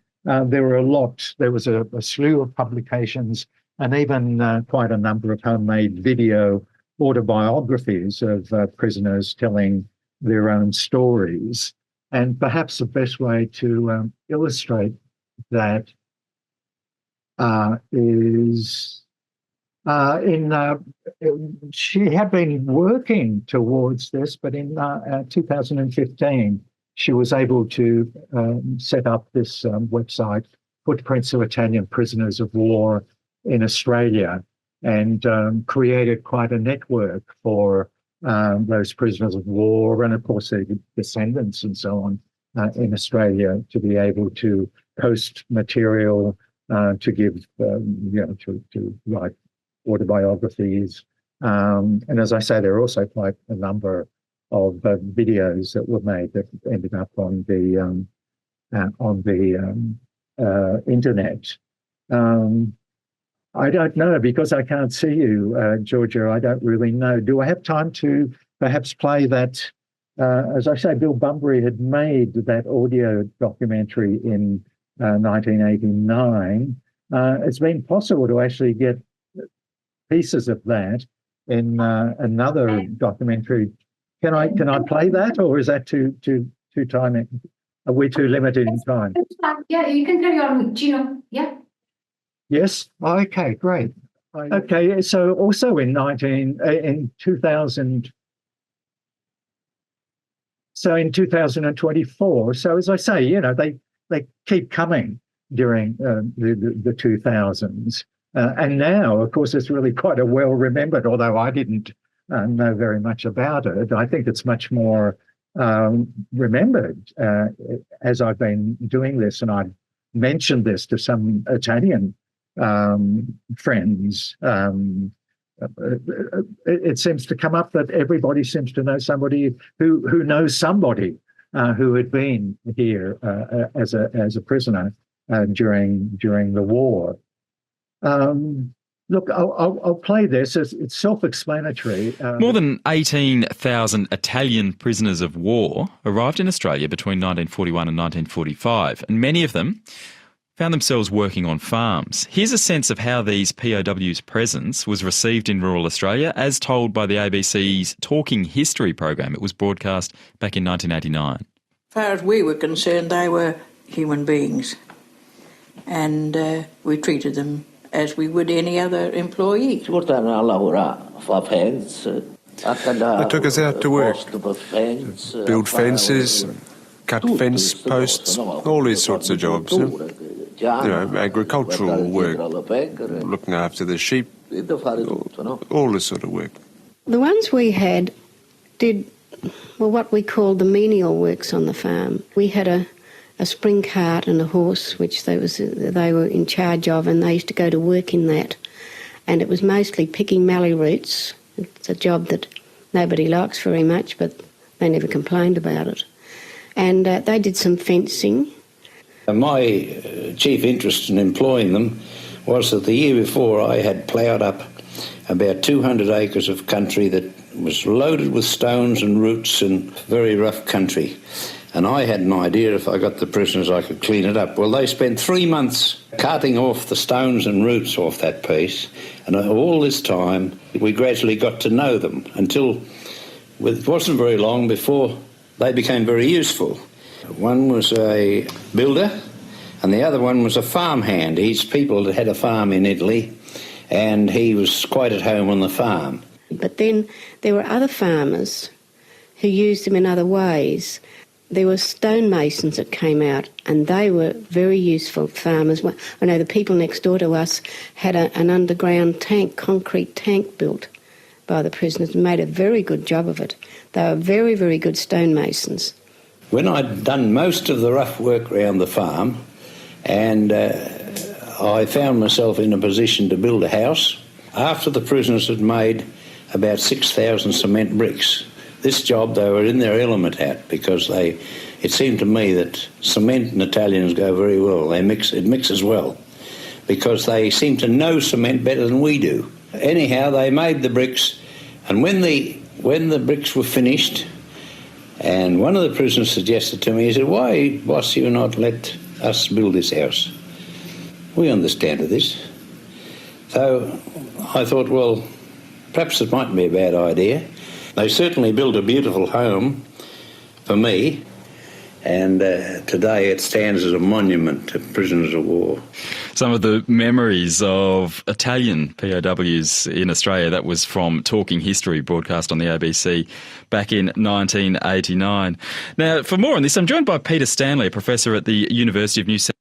there was a slew of publications and even quite a number of homemade video autobiographies of prisoners telling their own stories. And perhaps the best way to illustrate that is she had been working towards this, but in 2015, she was able to set up this website, Footprints of Italian Prisoners of War in Australia, and created quite a network for those prisoners of war and, of course, their descendants and so on in Australia to be able to post material, to give, to write autobiographies. And as I say, there are also quite a number of videos that were made that ended up on the internet. I don't know, because I can't see you, Giorgia. I don't really know. Do I have time to perhaps play that? As I say, Bill Bunbury had made that audio documentary in 1989. It's been possible to actually get pieces of that in another documentary. Can I play that, or is that too timing? Are we too limited in time? Yeah, you can carry on, Gino. Yeah. Yes. Okay. Great. Okay. So also in 2000. So in 2024. So as I say, they keep coming during the 2000s. And now, of course, it's really quite a well-remembered, although I didn't know very much about it. I think it's much more remembered as I've been doing this, and I've mentioned this to some Italian friends. It seems to come up that everybody seems to know somebody who knows somebody who had been here as a prisoner during the war. Look, I'll play this. It's self-explanatory. More than 18,000 Italian prisoners of war arrived in Australia between 1941 and 1945, and many of them found themselves working on farms. Here's a sense of how these POWs' presence was received in rural Australia, as told by the ABC's Talking History program. It was broadcast back in 1989. As far as we were concerned, they were human beings, and we treated them as we would any other employee. They took us out to work, build fences, cut fence posts, all these sorts of jobs. Agricultural work, looking after the sheep, all this sort of work. The ones we had did what we called the menial works on the farm. We had a spring cart and a horse, which they were in charge of, and they used to go to work in that. And it was mostly picking mallee roots. It's a job that nobody likes very much, but they never complained about it. And they did some fencing. My chief interest in employing them was that the year before I had ploughed up about 200 acres of country that was loaded with stones and roots and very rough country. And I had an idea if I got the prisoners I could clean it up. Well, they spent 3 months carting off the stones and roots off that piece, and all this time we gradually got to know them until it wasn't very long before they became very useful. One was a builder and the other one was a farmhand. His people had a farm in Italy and he was quite at home on the farm. But then there were other farmers who used them in other ways. There were stonemasons that came out, and they were very useful farmers. I know the people next door to us had an underground tank, concrete tank built by the prisoners, and made a very good job of it. They were very, very good stonemasons. When I'd done most of the rough work around the farm, and I found myself in a position to build a house, after the prisoners had made about 6,000 cement bricks. This job they were in their element at, because it seemed to me that cement and Italians go very well. It mixes well. because they seem to know cement better than we do. Anyhow, they made the bricks, and when the bricks were finished, and one of the prisoners suggested to me, he said, "Why, boss, you not let us build this house? We understand of this." So I thought, well, perhaps it might be a bad idea. They certainly built a beautiful home for me, and today it stands as a monument to prisoners of war. Some of the memories of Italian POWs in Australia, that was from Talking History, broadcast on the ABC back in 1989. Now, for more on this, I'm joined by Peter Stanley, a professor at the University of New South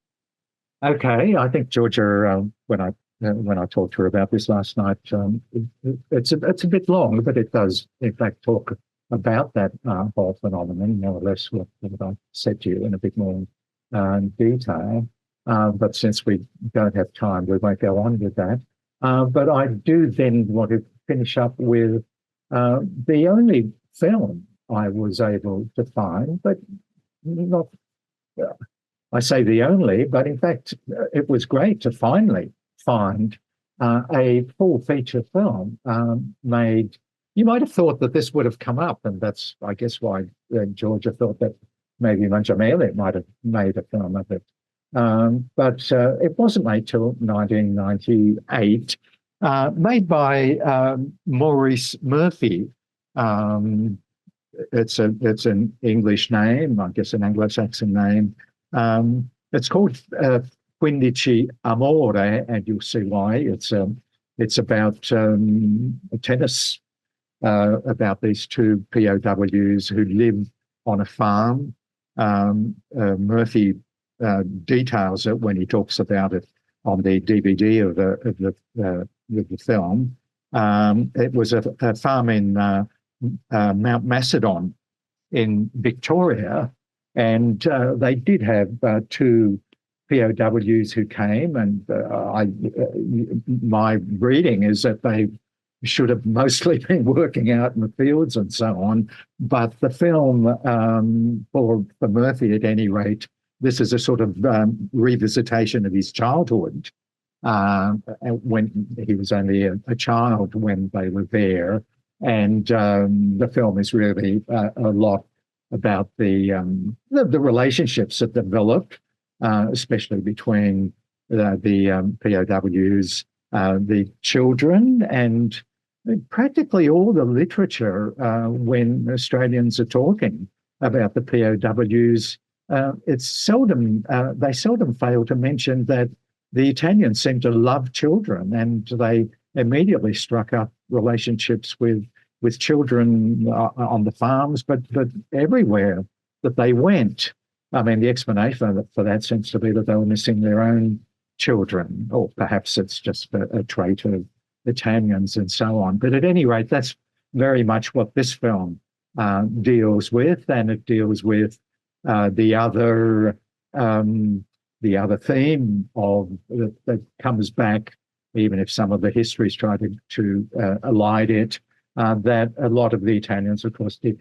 Wales. Okay, I think Giorgia, when I talked to her about this last night, it's a bit long, but it does in fact talk about that whole phenomenon, more or less what I said to you in a bit more detail. But since we don't have time, we won't go on with that. But I do then want to finish up with the only film I was able to find, but not, I say the only, but in fact, it was great to finally find a full feature film made. You might have thought that this would have come up, and that's, I guess, why Giorgia thought that maybe Mangiamele might have made a film of it. But it wasn't made till 1998, made by Maurice Murphy. It's an English name, I guess an Anglo-Saxon name. It's called Quindici Amore, and you'll see why. It's about tennis, about these two POWs who live on a farm. Murphy details it when he talks about it on the DVD of the film. It was a farm in Mount Macedon in Victoria, and they did have two POWs who came, and my reading is that they should have mostly been working out in the fields and so on. But the film, for Murphy at any rate, this is a sort of revisitation of his childhood when he was only a child when they were there. And the film is really a lot about the relationships that developed, especially between the POWs, the children, and practically all the literature when Australians are talking about the POWs. It's seldom they seldom fail to mention that the Italians seem to love children, and they immediately struck up relationships with children on the farms, but everywhere that they went. I mean, the explanation for that seems to be that they were missing their own children, or perhaps it's just a trait of Italians and so on. But at any rate, that's very much what this film deals with, and it deals with the other theme of that comes back, even if some of the histories try to elide it, that a lot of the Italians, of course, did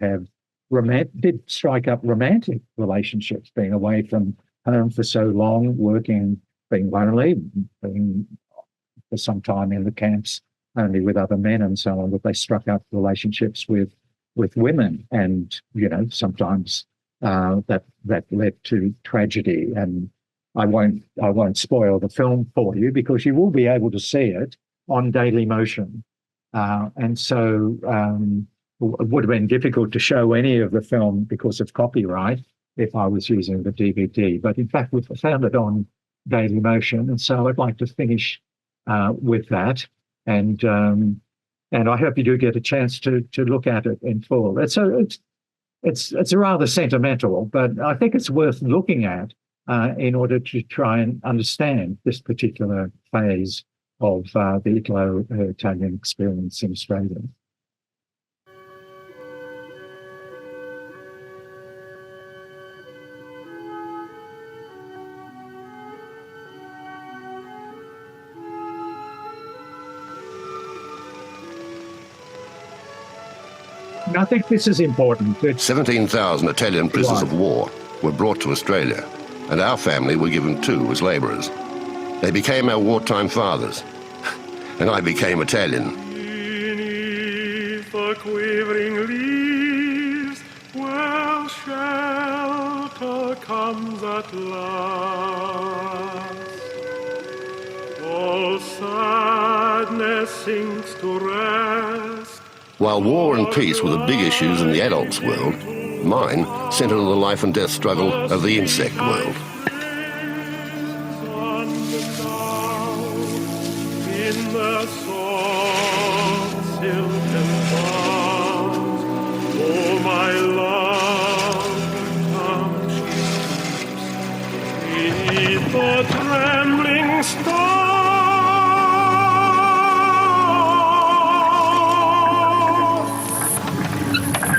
strike up romantic relationships, being away from home for so long, working, being lonely, being for some time in the camps only with other men and so on, but they struck up relationships with women, and sometimes that led to tragedy. And I won't spoil the film for you, because you will be able to see it on Daily Motion. And so it would have been difficult to show any of the film because of copyright if I was using the DVD. But in fact, we found it on Daily Motion, and so I'd like to finish with that. And I hope you do get a chance to look at it in full. It's rather sentimental, but I think it's worth looking at in order to try and understand this particular phase of the Italo-Italian experience in Australia. I think this is important. 17,000 Italian prisoners of war were brought to Australia, and our family were given 2 as labourers. They became our wartime fathers, and I became Italian. Beneath the quivering leaves, where shelter comes at last, all sadness sinks to rest. While war and peace were the big issues in the adults' world, mine centred on the life and death struggle of the insect world. In the soft silken boughs, oh my love, come beneath the trembling stars.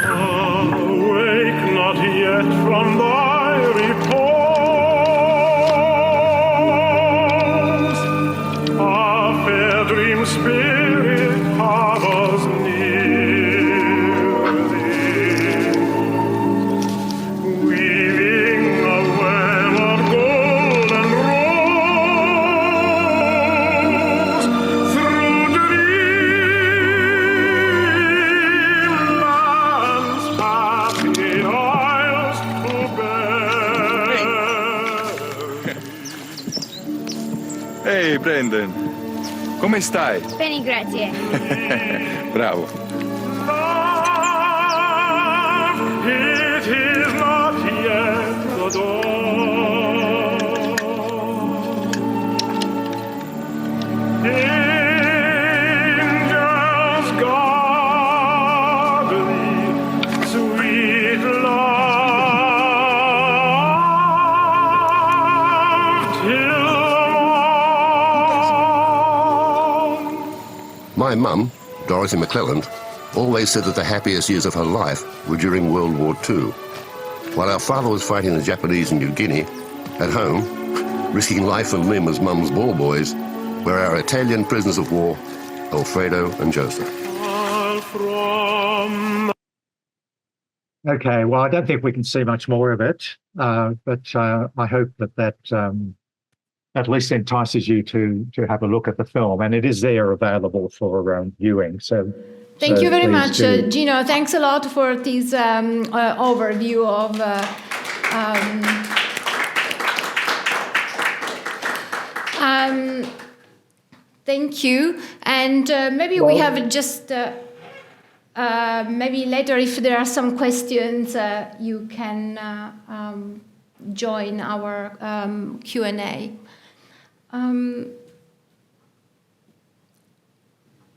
Awake not yet from thy repose, our fair dream spirit harbors near thee, weaving a web of golden rose through dreamland's happy isles to bear. Ehi, Brendan, come stai? Bene, grazie. Bravo. Love, it is not yet the dawn. Angels guard thee, sweet love, till My mum, Dorothy McClelland, always said that the happiest years of her life were during World War II. While our father was fighting the Japanese in New Guinea, at home, risking life and limb as mum's ball boys, were our Italian prisoners of war, Alfredo and Joseph. Okay, well, I don't think we can see much more of it, but I hope that at least entices you to have a look at the film, and it is there available for viewing. Thank you very please much, do. Gino. Thanks a lot for this overview of. Thank you, and maybe we have just. Maybe later, if there are some questions, you can join our Q&A.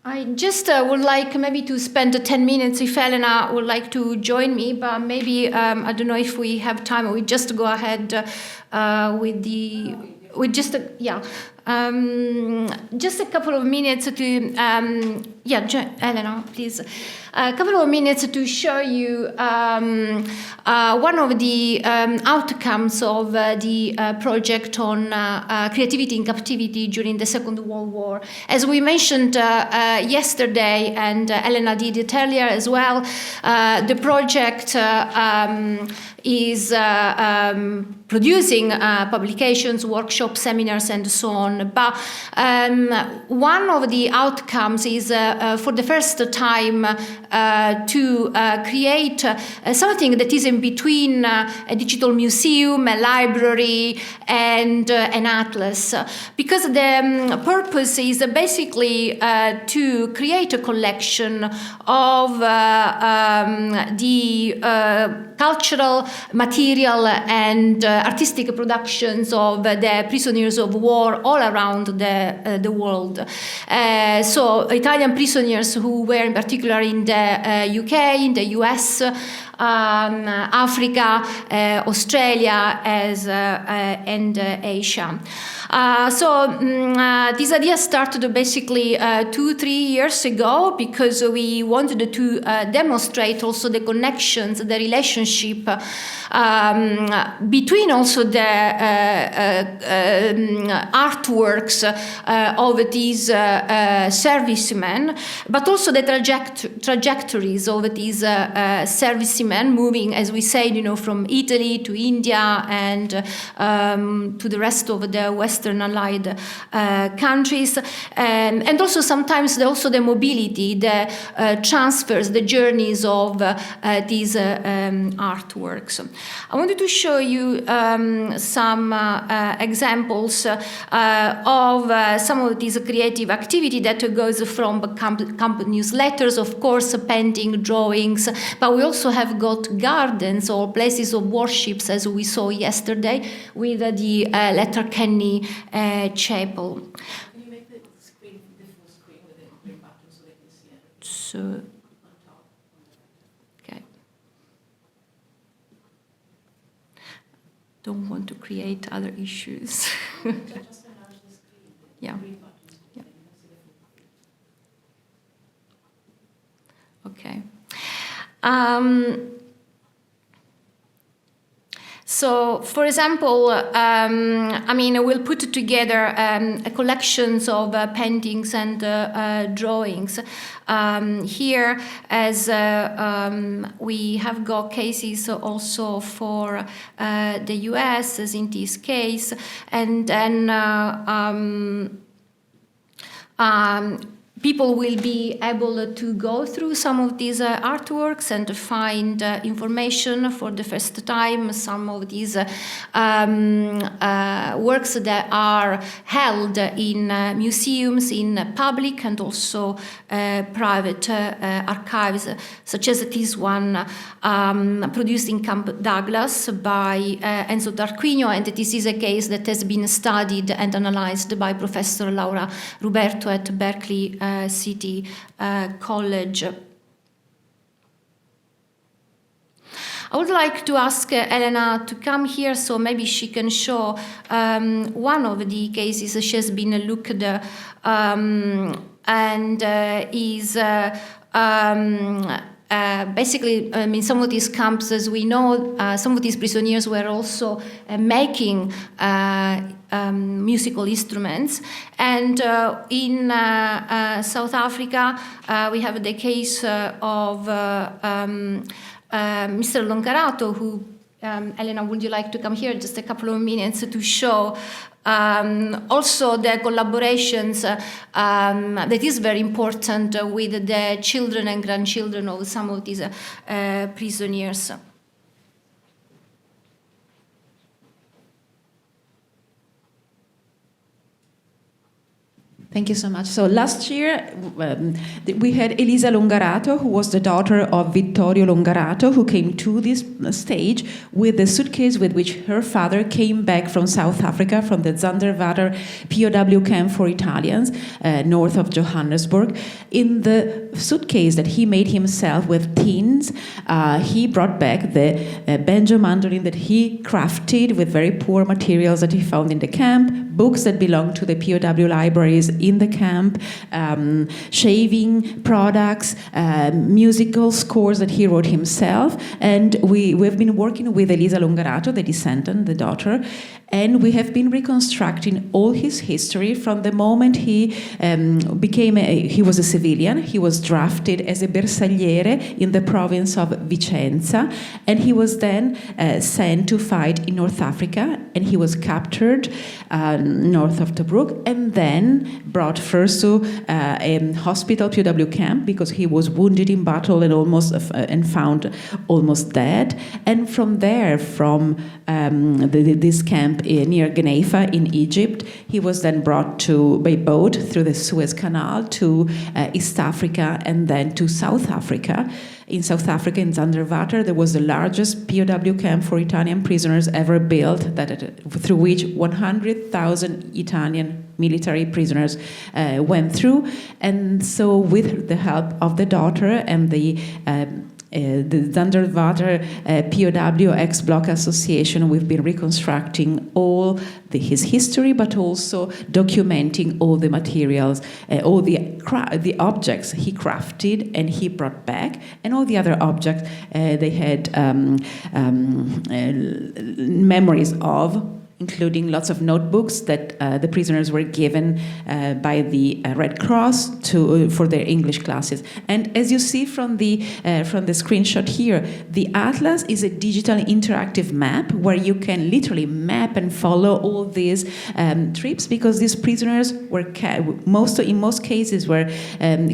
I just would like maybe to spend 10 minutes if Elena would like to join me, but maybe I don't know if we have time. We just go ahead just a couple of minutes to Elena, please. A couple of minutes to show you one of the outcomes of the project on creativity in captivity during the Second World War. As we mentioned yesterday, and Elena did it earlier as well, the project is producing publications, workshops, seminars, and so on. But one of the outcomes is for the first time to create something that is in between a digital museum, a library, and an atlas. Because the purpose is basically to create a collection of the cultural, material, and artistic productions of the prisoners of war all around the world. So Italian prisoners who were in particular in the UK, in the US, Africa, Australia, and Asia. This idea started basically 2-3 years ago because we wanted to demonstrate also the connections, the relationship between also the artworks of these servicemen, but also the trajectories of these servicemen instrument, moving, as we said, from Italy to India and to the rest of the Western Allied countries, and also sometimes the mobility, the transfers, the journeys of these artworks. I wanted to show you some examples of some of these creative activity that goes from camp newsletters, of course, painting, drawings, but we also have got gardens or places of worships, as we saw yesterday with the Letterkenny Chapel. Can you make the full screen with the green button so they can see it? So, okay. Don't want to create other issues. Yeah. Yeah. Okay. So, for example, we'll put together a collections of paintings and drawings. Here, as we have got cases also for the US, as in this case, and then people will be able to go through some of these artworks and to find information for the first time. Some of these works that are held in museums, in public and also private archives, such as this one produced in Camp Douglas by Enzo Tarquinio, and this is a case that has been studied and analyzed by Professor Laura Ruberto at Berkeley City College. I would like to ask Elena to come here so maybe she can show one of the cases she has been looked and is basically, some of these camps, as we know, some of these prisoners were also making musical instruments. And in South Africa, we have the case of Mr. Longarato, who, Elena, would you like to come here just a couple of minutes to show also the collaborations that is very important with the children and grandchildren of some of these prisoners. Thank you so much. So last year we had Elisa Longarato, who was the daughter of Vittorio Longarato, who came to this stage with the suitcase with which her father came back from South Africa, from the Zanderwater POW camp for Italians, north of Johannesburg. In the suitcase that he made himself with tins, he brought back the banjo mandolin that he crafted with very poor materials that he found in the camp, books that belonged to the POW libraries in the camp, shaving products, musical scores that he wrote himself. And we've been working with Elisa Longarato, the descendant, the daughter, and we have been reconstructing all his history from the moment he he was a civilian. He was drafted as a bersagliere in the province of Vicenza, and he was then sent to fight in North Africa, and he was captured north of Tobruk, and then brought first to a hospital POW camp because he was wounded in battle and found almost dead. And from there, from this camp near Geneifa in Egypt, he was then brought by boat through the Suez Canal to East Africa and then to South Africa. In South Africa, in Zanderwater, there was the largest POW camp for Italian prisoners ever built, through which 100,000 Italian military prisoners went through. And so with the help of the daughter and the Zanderwater POW ex-block association, we've been reconstructing all his history, but also documenting all the materials, all the objects he crafted and he brought back, and all the other objects they had memories of, including lots of notebooks that the prisoners were given by the Red Cross for their English classes. And as you see from the screenshot here, the atlas is a digital interactive map where you can literally map and follow all these trips, because these prisoners were in most cases were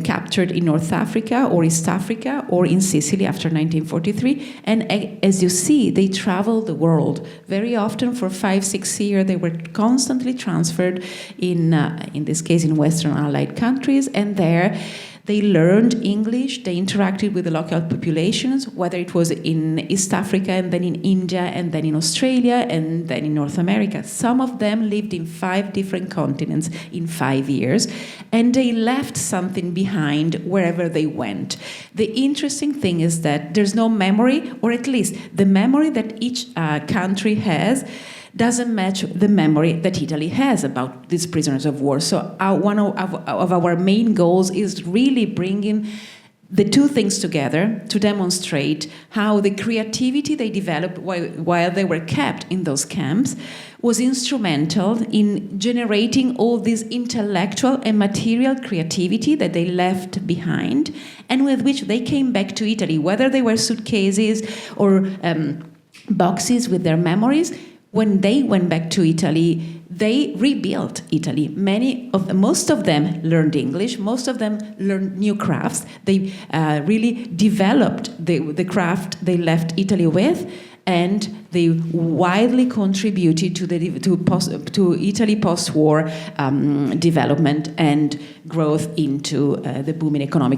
captured in North Africa or East Africa or in Sicily after 1943. And as you see, they traveled the world. Very often for 5-6 years, they were constantly transferred in this case in Western Allied countries, and there they learned English, they interacted with the local populations, whether it was in East Africa and then in India and then in Australia and then in North America. Some of them lived in 5 different continents in 5 years, and they left something behind wherever they went. The interesting thing is that there's no memory, or at least the memory that each country has doesn't match the memory that Italy has about these prisoners of war. So one of our main goals is really bringing the two things together to demonstrate how the creativity they developed while they were kept in those camps was instrumental in generating all this intellectual and material creativity that they left behind, and with which they came back to Italy, whether they were suitcases or boxes with their memories. When they went back to Italy, they rebuilt Italy. Most of them learned English. Most of them learned new crafts. They really developed the craft they left Italy with, and they widely contributed to Italy post-war development and growth into the booming economy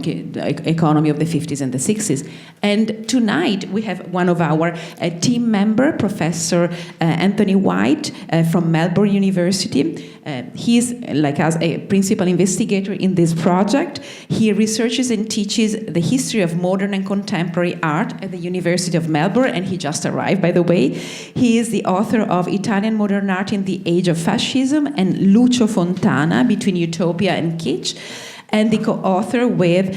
of the 50s and the 60s. And tonight we have one of our team member, Professor Anthony White from Melbourne University. He's, like us, a principal investigator in this project. He researches and teaches the history of modern and contemporary art at the University of Melbourne, and he just arrived, by the way. He is the author of Italian Modern Art in the Age of Fascism and Lucio Fontana, Between Utopia and Kitsch, and the co-author with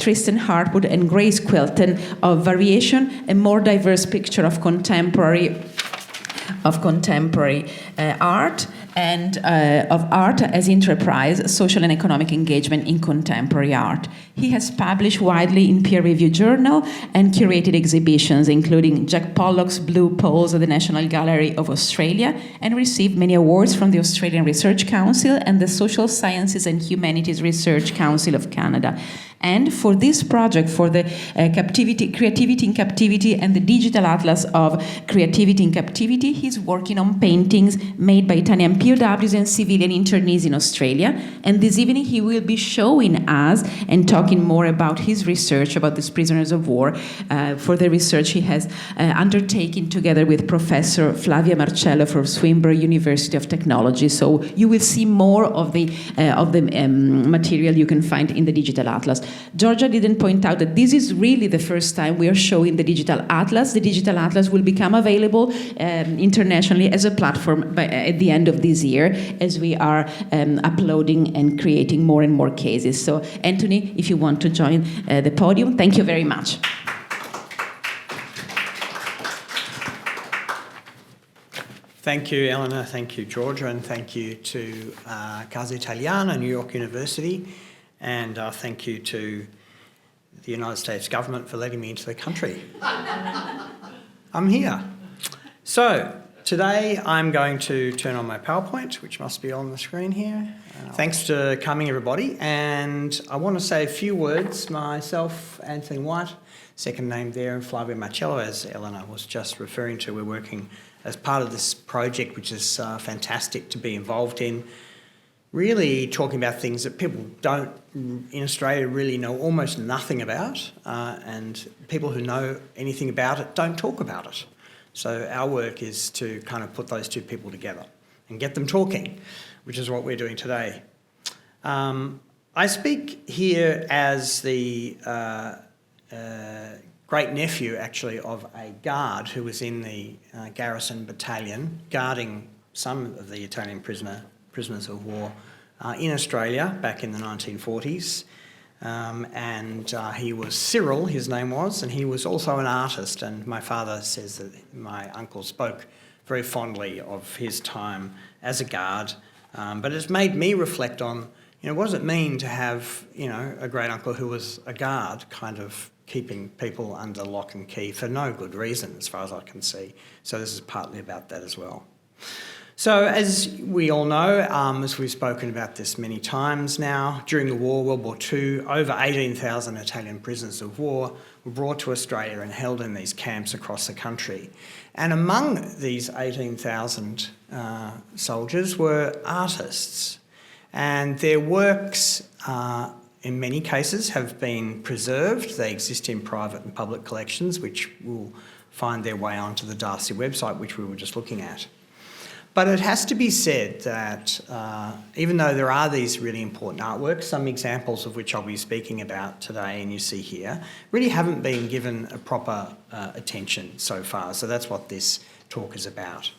Tristan Hartwood and Grace Quilton of Variation, a more diverse picture of contemporary art, and of art as enterprise, social and economic engagement in contemporary art. He has published widely in peer-reviewed journals and curated exhibitions, including Jack Pollock's Blue Poles at the National Gallery of Australia, and received many awards from the Australian Research Council and the Social Sciences and Humanities Research Council of Canada. And for this project, for the Creativity in Captivity and the Digital Atlas of Creativity in Captivity, he's working on paintings made by Italian POWs and civilian internees in Australia. And this evening he will be showing us and talking more about his research about these prisoners of war, for the research he has undertaken together with Professor Flavia Marcello from Swinburne University of Technology. So you will see more of the material you can find in the Digital Atlas. Giorgia didn't point out that this is really the first time we are showing the Digital Atlas. The Digital Atlas will become available internationally as a platform at the end of this year, as we are uploading and creating more and more cases. So, Anthony, if you want to join the podium, thank you very much. Thank you, Elena. Thank you, Giorgia, and thank you to Casa Italiana, New York University. And thank you to the United States government for letting me into the country. I'm here. So today I'm going to turn on my PowerPoint, which must be on the screen here. Thanks for coming, everybody. And I want to say a few words. Myself, Anthony White, second name there, and Flavia Marcello, as Elena was just referring to. We're working as part of this project, which is fantastic to be involved in. Really talking about things that people don't, in Australia, really know almost nothing about, and people who know anything about it don't talk about it. So our work is to kind of put those two people together and get them talking, which is what we're doing today. I speak here as the great-nephew, actually, of a guard who was in the garrison battalion guarding some of the Italian prisoners of war in Australia back in the 1940s. And he was Cyril, his name was, and he was also an artist. And my father says that my uncle spoke very fondly of his time as a guard, but it's made me reflect on, what does it mean to have, a great uncle who was a guard, kind of keeping people under lock and key for no good reason, as far as I can see. So this is partly about that as well. So as we all know, as we've spoken about this many times now, during the war, World War II, over 18,000 Italian prisoners of war were brought to Australia and held in these camps across the country. And among these 18,000 soldiers were artists. And their works, in many cases, have been preserved. They exist in private and public collections, which will find their way onto the Darcy website, which we were just looking at. But it has to be said that even though there are these really important artworks, some examples of which I'll be speaking about today and you see here, really haven't been given a proper attention so far. So that's what this talk is about.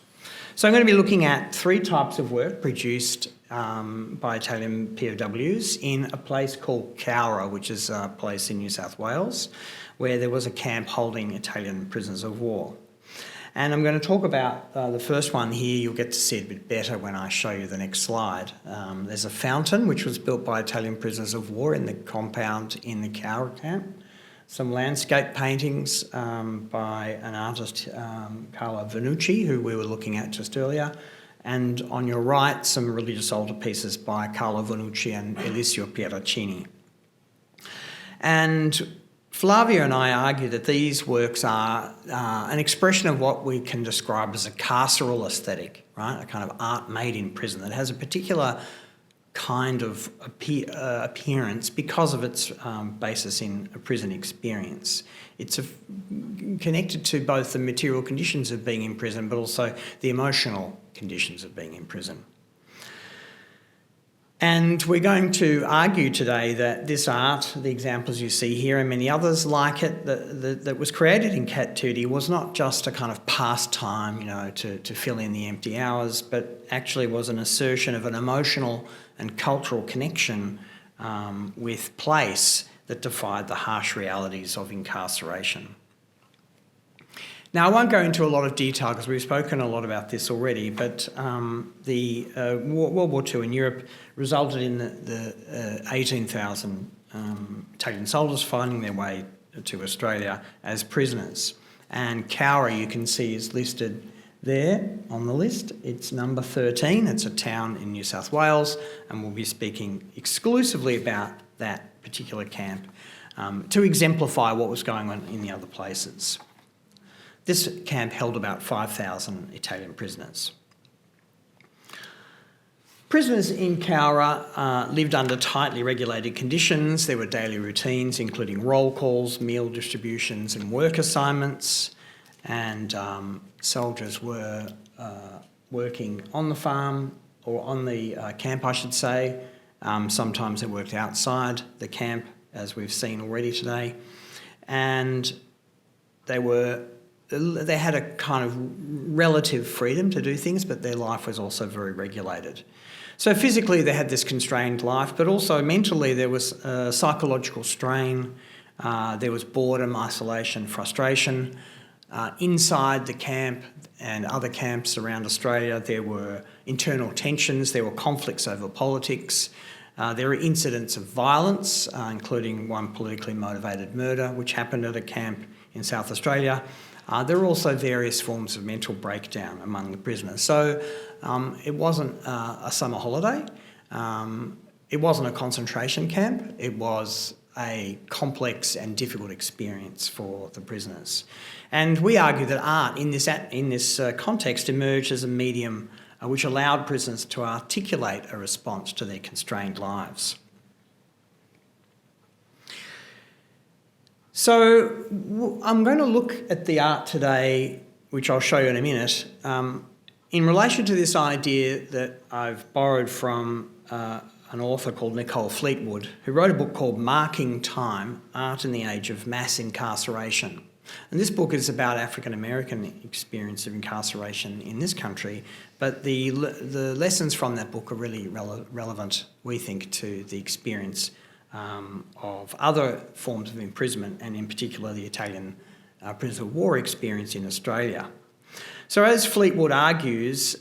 So I'm going to be looking at 3 types of work produced by Italian POWs in a place called Calandra, which is a place in New South Wales, where there was a camp holding Italian prisoners of war. And I'm going to talk about the first one here. You'll get to see it a bit better when I show you the next slide. There's a fountain which was built by Italian prisoners of war in the compound in the Calandra camp. Some landscape paintings by an artist, Carlo Vannucci, who we were looking at just earlier. And on your right, some religious altarpieces by Carlo Vannucci and Eliseo Pieracini. And Flavia and I argue that these works are an expression of what we can describe as a carceral aesthetic, right? A kind of art made in prison that has a particular kind of appearance because of its basis in a prison experience. It's connected to both the material conditions of being in prison, but also the emotional conditions of being in prison. And we're going to argue today that this art, the examples you see here and many others like it, that was created in captivity was not just a kind of pastime, to fill in the empty hours, but actually was an assertion of an emotional and cultural connection with place that defied the harsh realities of incarceration. Now, I won't go into a lot of detail because we've spoken a lot about this already, but the World War II in Europe resulted in the 18,000 Italian soldiers finding their way to Australia as prisoners. And Calandra, you can see, is listed there on the list. It's number 13. It's a town in New South Wales, and we'll be speaking exclusively about that particular camp to exemplify what was going on in the other places. This camp held about 5,000 Italian prisoners. Prisoners in Calandra lived under tightly regulated conditions. There were daily routines, including roll calls, meal distributions and work assignments. And soldiers were working on the farm, or on the camp, I should say. Sometimes they worked outside the camp, as we've seen already today. And they had a kind of relative freedom to do things, but their life was also very regulated. So physically they had this constrained life, but also mentally there was psychological strain, there was boredom, isolation, frustration. Inside the camp and other camps around Australia, there were internal tensions, there were conflicts over politics, there were incidents of violence, including one politically motivated murder, which happened at a camp in South Australia. There were also various forms of mental breakdown among the prisoners. So it wasn't a summer holiday. It wasn't a concentration camp. It was a complex and difficult experience for the prisoners. And we argue that art in this context emerged as a medium which allowed prisoners to articulate a response to their constrained lives. So I'm going to look at the art today, which I'll show you in a minute, in relation to this idea that I've borrowed from an author called Nicole Fleetwood, who wrote a book called Marking Time, Art in the Age of Mass Incarceration. And this book is about African-American experience of incarceration in this country, but the lessons from that book are really relevant, we think, to the experience of other forms of imprisonment, and in particular the Italian prisoner of war experience in Australia. So as Fleetwood argues,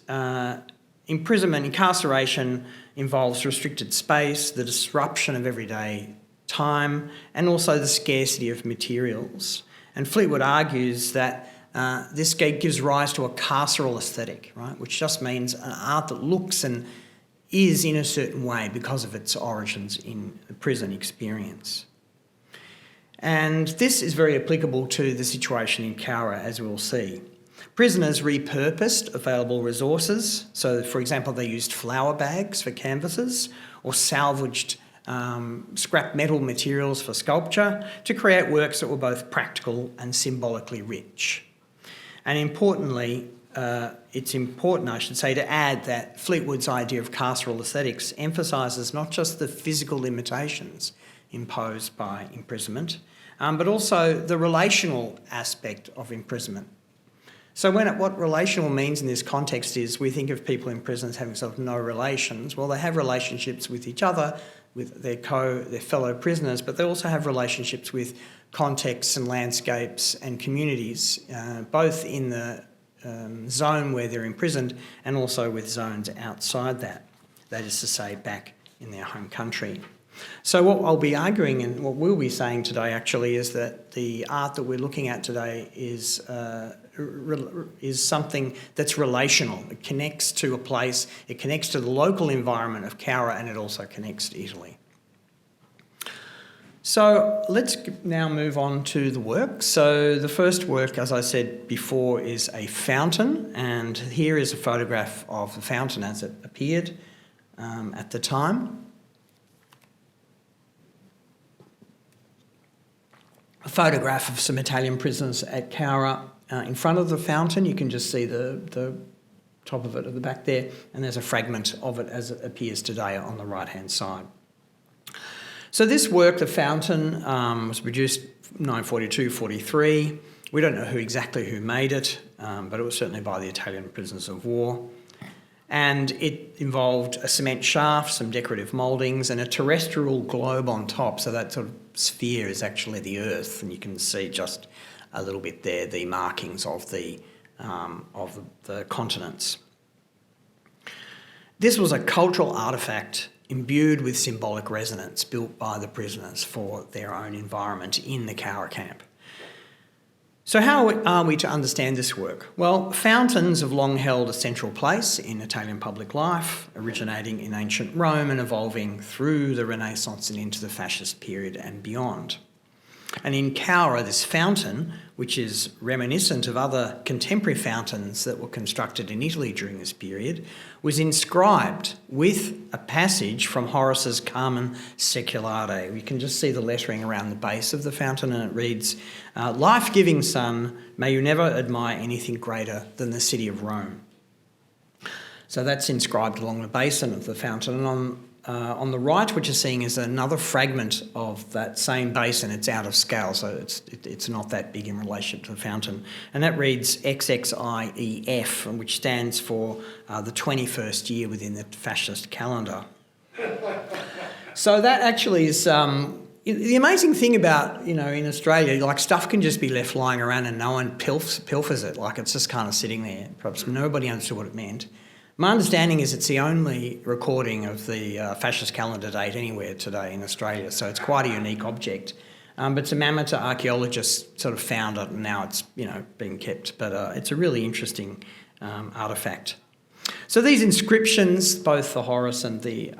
imprisonment, incarceration involves restricted space, the disruption of everyday time, and also the scarcity of materials. And Fleetwood argues that this gives rise to a carceral aesthetic, right, which just means an art that looks and is in a certain way because of its origins in the prison experience. And this is very applicable to the situation in Cowra, as we'll see. Prisoners repurposed available resources. So, for example, they used flour bags for canvases or salvaged scrap metal materials for sculpture to create works that were both practical and symbolically rich. And importantly, it's important, I should say, to add that Fleetwood's idea of carceral aesthetics emphasises not just the physical limitations imposed by imprisonment, but also the relational aspect of imprisonment. So what relational means in this context is we think of people in prison as having sort of no relations. Well, they have relationships with each other, with their fellow prisoners, but they also have relationships with contexts and landscapes and communities, both in the zone where they're imprisoned and also with zones outside that is to say, back in their home country. So what I'll be arguing and what we'll be saying today actually is that the art that we're looking at today is something that's relational. It connects to a place, it connects to the local environment of Cowra, and it also connects to Italy. So let's now move on to the work. So the first work, as I said before, is a fountain, and here is a photograph of the fountain as it appeared at the time. A photograph of some Italian prisoners at Cowra. In front of the fountain, you can just see the top of it at the back there, and there's a fragment of it as it appears today on the right-hand side. So this work, the fountain, was produced 1942-43. We don't know exactly who made it, but it was certainly by the Italian prisoners of war. And it involved a cement shaft, some decorative mouldings, and a terrestrial globe on top. So that sort of sphere is actually the Earth, and you can see just a little bit there the markings of the continents. This was a cultural artefact imbued with symbolic resonance built by the prisoners for their own environment in the Cowra camp. So how are we to understand this work? Well, fountains have long held a central place in Italian public life, originating in ancient Rome and evolving through the Renaissance and into the fascist period and beyond. And in Cowra, this fountain, which is reminiscent of other contemporary fountains that were constructed in Italy during this period, was inscribed with a passage from Horace's Carmen Seculare. You can just see the lettering around the base of the fountain, and it reads, "Life-giving sun, may you never admire anything greater than the city of Rome." So that's inscribed along the basin of the fountain, and on the right, what you're seeing is another fragment of that same basin. It's out of scale, so it's not that big in relation to the fountain. And that reads XXIEF, which stands for the 21st year within the fascist calendar. So that actually is... the amazing thing about, in Australia, like stuff can just be left lying around and no one pilfers it, like it's just kind of sitting there. Perhaps nobody understood what it meant. My understanding is it's the only recording of the fascist calendar date anywhere today in Australia, so it's quite a unique object. But some amateur archaeologists sort of found it, and now it's being kept. But it's a really interesting artefact. So these inscriptions, both the Horace and the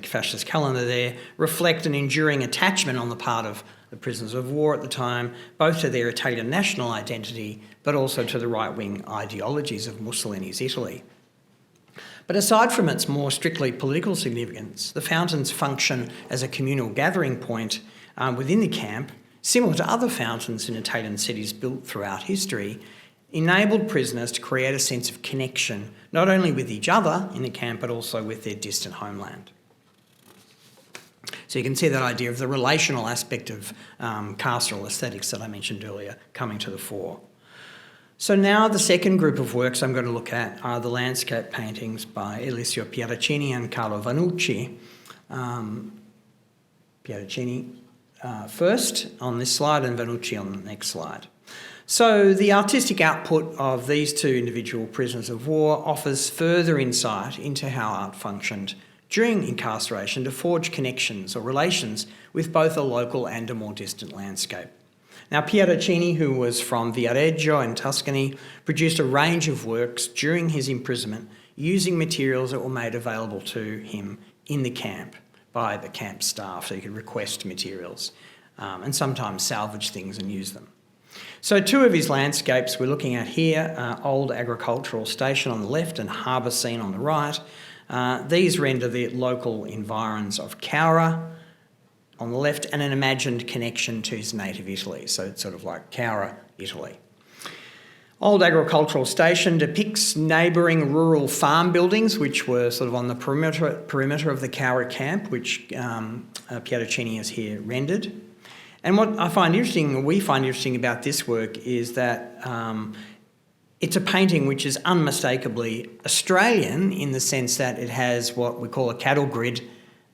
fascist calendar there, reflect an enduring attachment on the part of the prisoners of war at the time, both to their Italian national identity, but also to the right-wing ideologies of Mussolini's Italy. But aside from its more strictly political significance, the fountains function as a communal gathering point within the camp, similar to other fountains in Italian cities built throughout history, enabled prisoners to create a sense of connection, not only with each other in the camp, but also with their distant homeland. So you can see that idea of the relational aspect of carceral aesthetics that I mentioned earlier coming to the fore. So now the second group of works I'm going to look at are the landscape paintings by Eliseo Pieracini and Carlo Vanucci. Pieracini first on this slide and Vanucci on the next slide. So the artistic output of these two individual prisoners of war offers further insight into how art functioned during incarceration to forge connections or relations with both a local and a more distant landscape. Now, Pieracini, who was from Viareggio in Tuscany, produced a range of works during his imprisonment using materials that were made available to him in the camp by the camp staff, so he could request materials and sometimes salvage things and use them. So two of his landscapes we're looking at here, Old Agricultural Station on the left and Harbour Scene on the right. These render the local environs of Cowra on the left and an imagined connection to his native Italy. So it's sort of like Cowra, Italy. Old Agricultural Station depicts neighbouring rural farm buildings which were sort of on the perimeter of the Cowra camp, which Pieracini has here rendered. And what I find interesting, or we find interesting about this work is that it's a painting which is unmistakably Australian in the sense that it has what we call a cattle grid.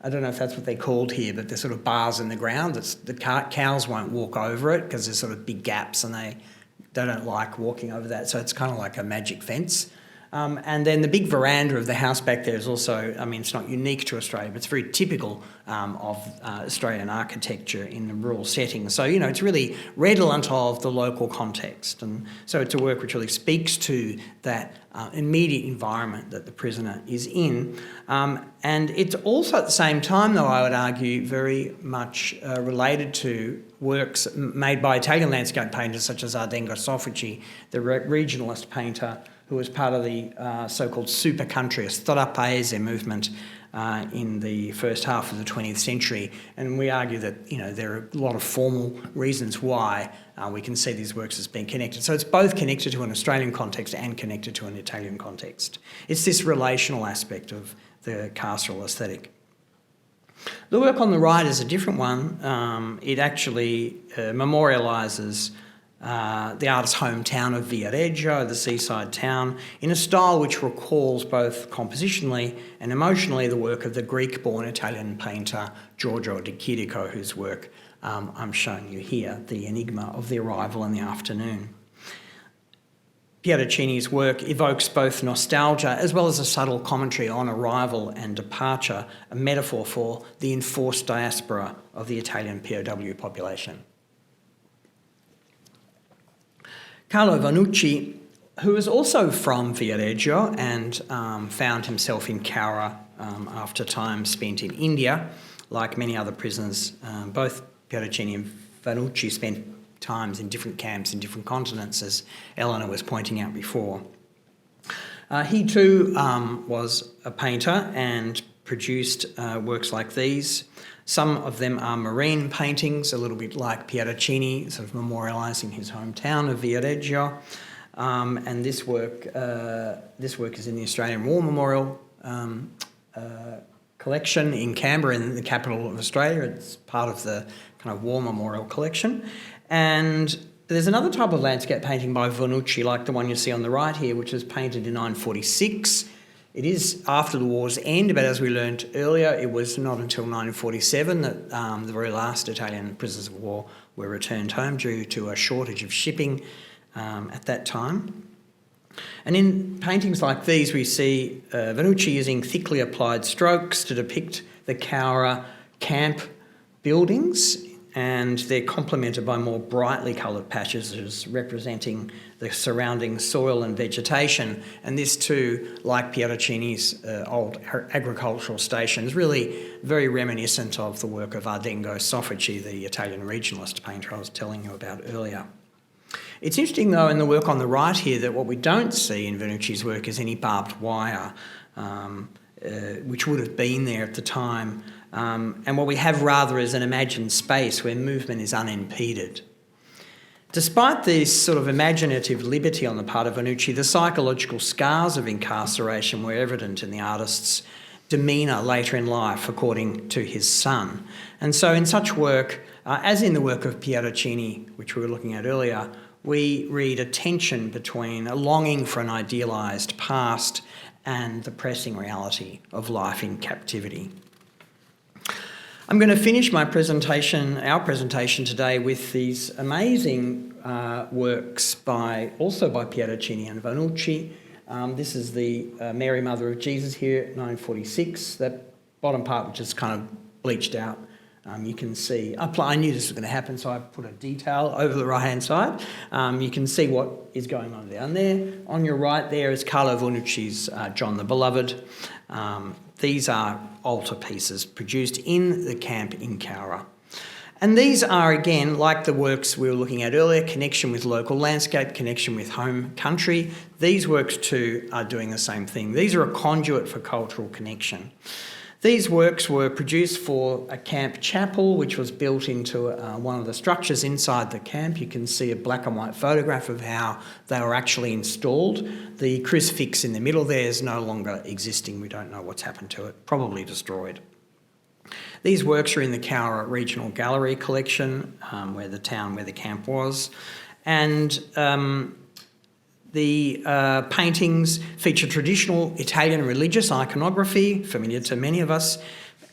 I don't know if that's what they're called here, but they're sort of bars in the ground. The cows won't walk over it because there's sort of big gaps and they don't like walking over that. So it's kind of like a magic fence. And then the big veranda of the house back there is also, I mean, it's not unique to Australia, but it's very typical of Australian architecture in the rural setting. So, you know, it's really redolent of the local context. And so it's a work which really speaks to that immediate environment that the prisoner is in. And it's also at the same time, though, I would argue, very much related to works made by Italian landscape painters such as Ardengo Soffici, the regionalist painter who was part of the so-called super country, a Storia Paese movement in the first half of the 20th century. And we argue that, you know, there are a lot of formal reasons why we can see these works as being connected. So it's both connected to an Australian context and connected to an Italian context. It's this relational aspect of the carceral aesthetic. The work on the right is a different one. It actually memorialises the artist's hometown of Viareggio, the seaside town, in a style which recalls both compositionally and emotionally the work of the Greek-born Italian painter Giorgio di Chirico, whose work I'm showing you here, The Enigma of the Arrival in the Afternoon. Pieracini's work evokes both nostalgia as well as a subtle commentary on arrival and departure, a metaphor for the enforced diaspora of the Italian POW population. Carlo Vanucci, who is also from Viareggio and found himself in Cowra after time spent in India, like many other prisoners, both Pieracini and Vanucci spent times in different camps in different continents, as Elena was pointing out before. He too was a painter and produced works like these. Some of them are marine paintings, a little bit like Pieracini, sort of memorialising his hometown of Viareggio. And this work is in the Australian War Memorial collection in Canberra, in the capital of Australia. It's part of the kind of War Memorial collection. And there's another type of landscape painting by Vanucci, like the one you see on the right here, which was painted in 1946. It is after the war's end, but as we learned earlier, it was not until 1947 that the very last Italian prisoners of war were returned home due to a shortage of shipping at that time. And in paintings like these, we see Vanucci using thickly applied strokes to depict the Cowra camp buildings, and they're complemented by more brightly coloured patches representing the surrounding soil and vegetation. And this too, like Pieracini's old agricultural station, is really very reminiscent of the work of Ardengo Soffici, the Italian regionalist painter I was telling you about earlier. It's interesting though in the work on the right here that what we don't see in Vanucci's work is any barbed wire, which would have been there at the time. And what we have rather is an imagined space where movement is unimpeded. Despite this sort of imaginative liberty on the part of Vanucci, the psychological scars of incarceration were evident in the artist's demeanour later in life, according to his son. And so in such work, as in the work of Pieracini, which we were looking at earlier, we read a tension between a longing for an idealised past and the pressing reality of life in captivity. I'm going to finish my presentation, our presentation today, with these amazing works also by Pieracini and Vanucci. This is the Mary Mother of Jesus here, 1946. That bottom part, which is kind of bleached out, you can see. I knew this was going to happen, so I put a detail over the right-hand side. You can see what is going on down there. On your right there is Carlo Vanucci's John the Beloved. These are altar pieces produced in the camp in Cowra. And these are, again, like the works we were looking at earlier, connection with local landscape, connection with home country. These works too are doing the same thing. These are a conduit for cultural connection. These works were produced for a camp chapel, which was built into one of the structures inside the camp. You can see a black and white photograph of how they were actually installed. The crucifix in the middle there is no longer existing. We don't know what's happened to it, probably destroyed. These works are in the Cowra Regional Gallery collection, where the camp was. And the paintings feature traditional Italian religious iconography, familiar to many of us,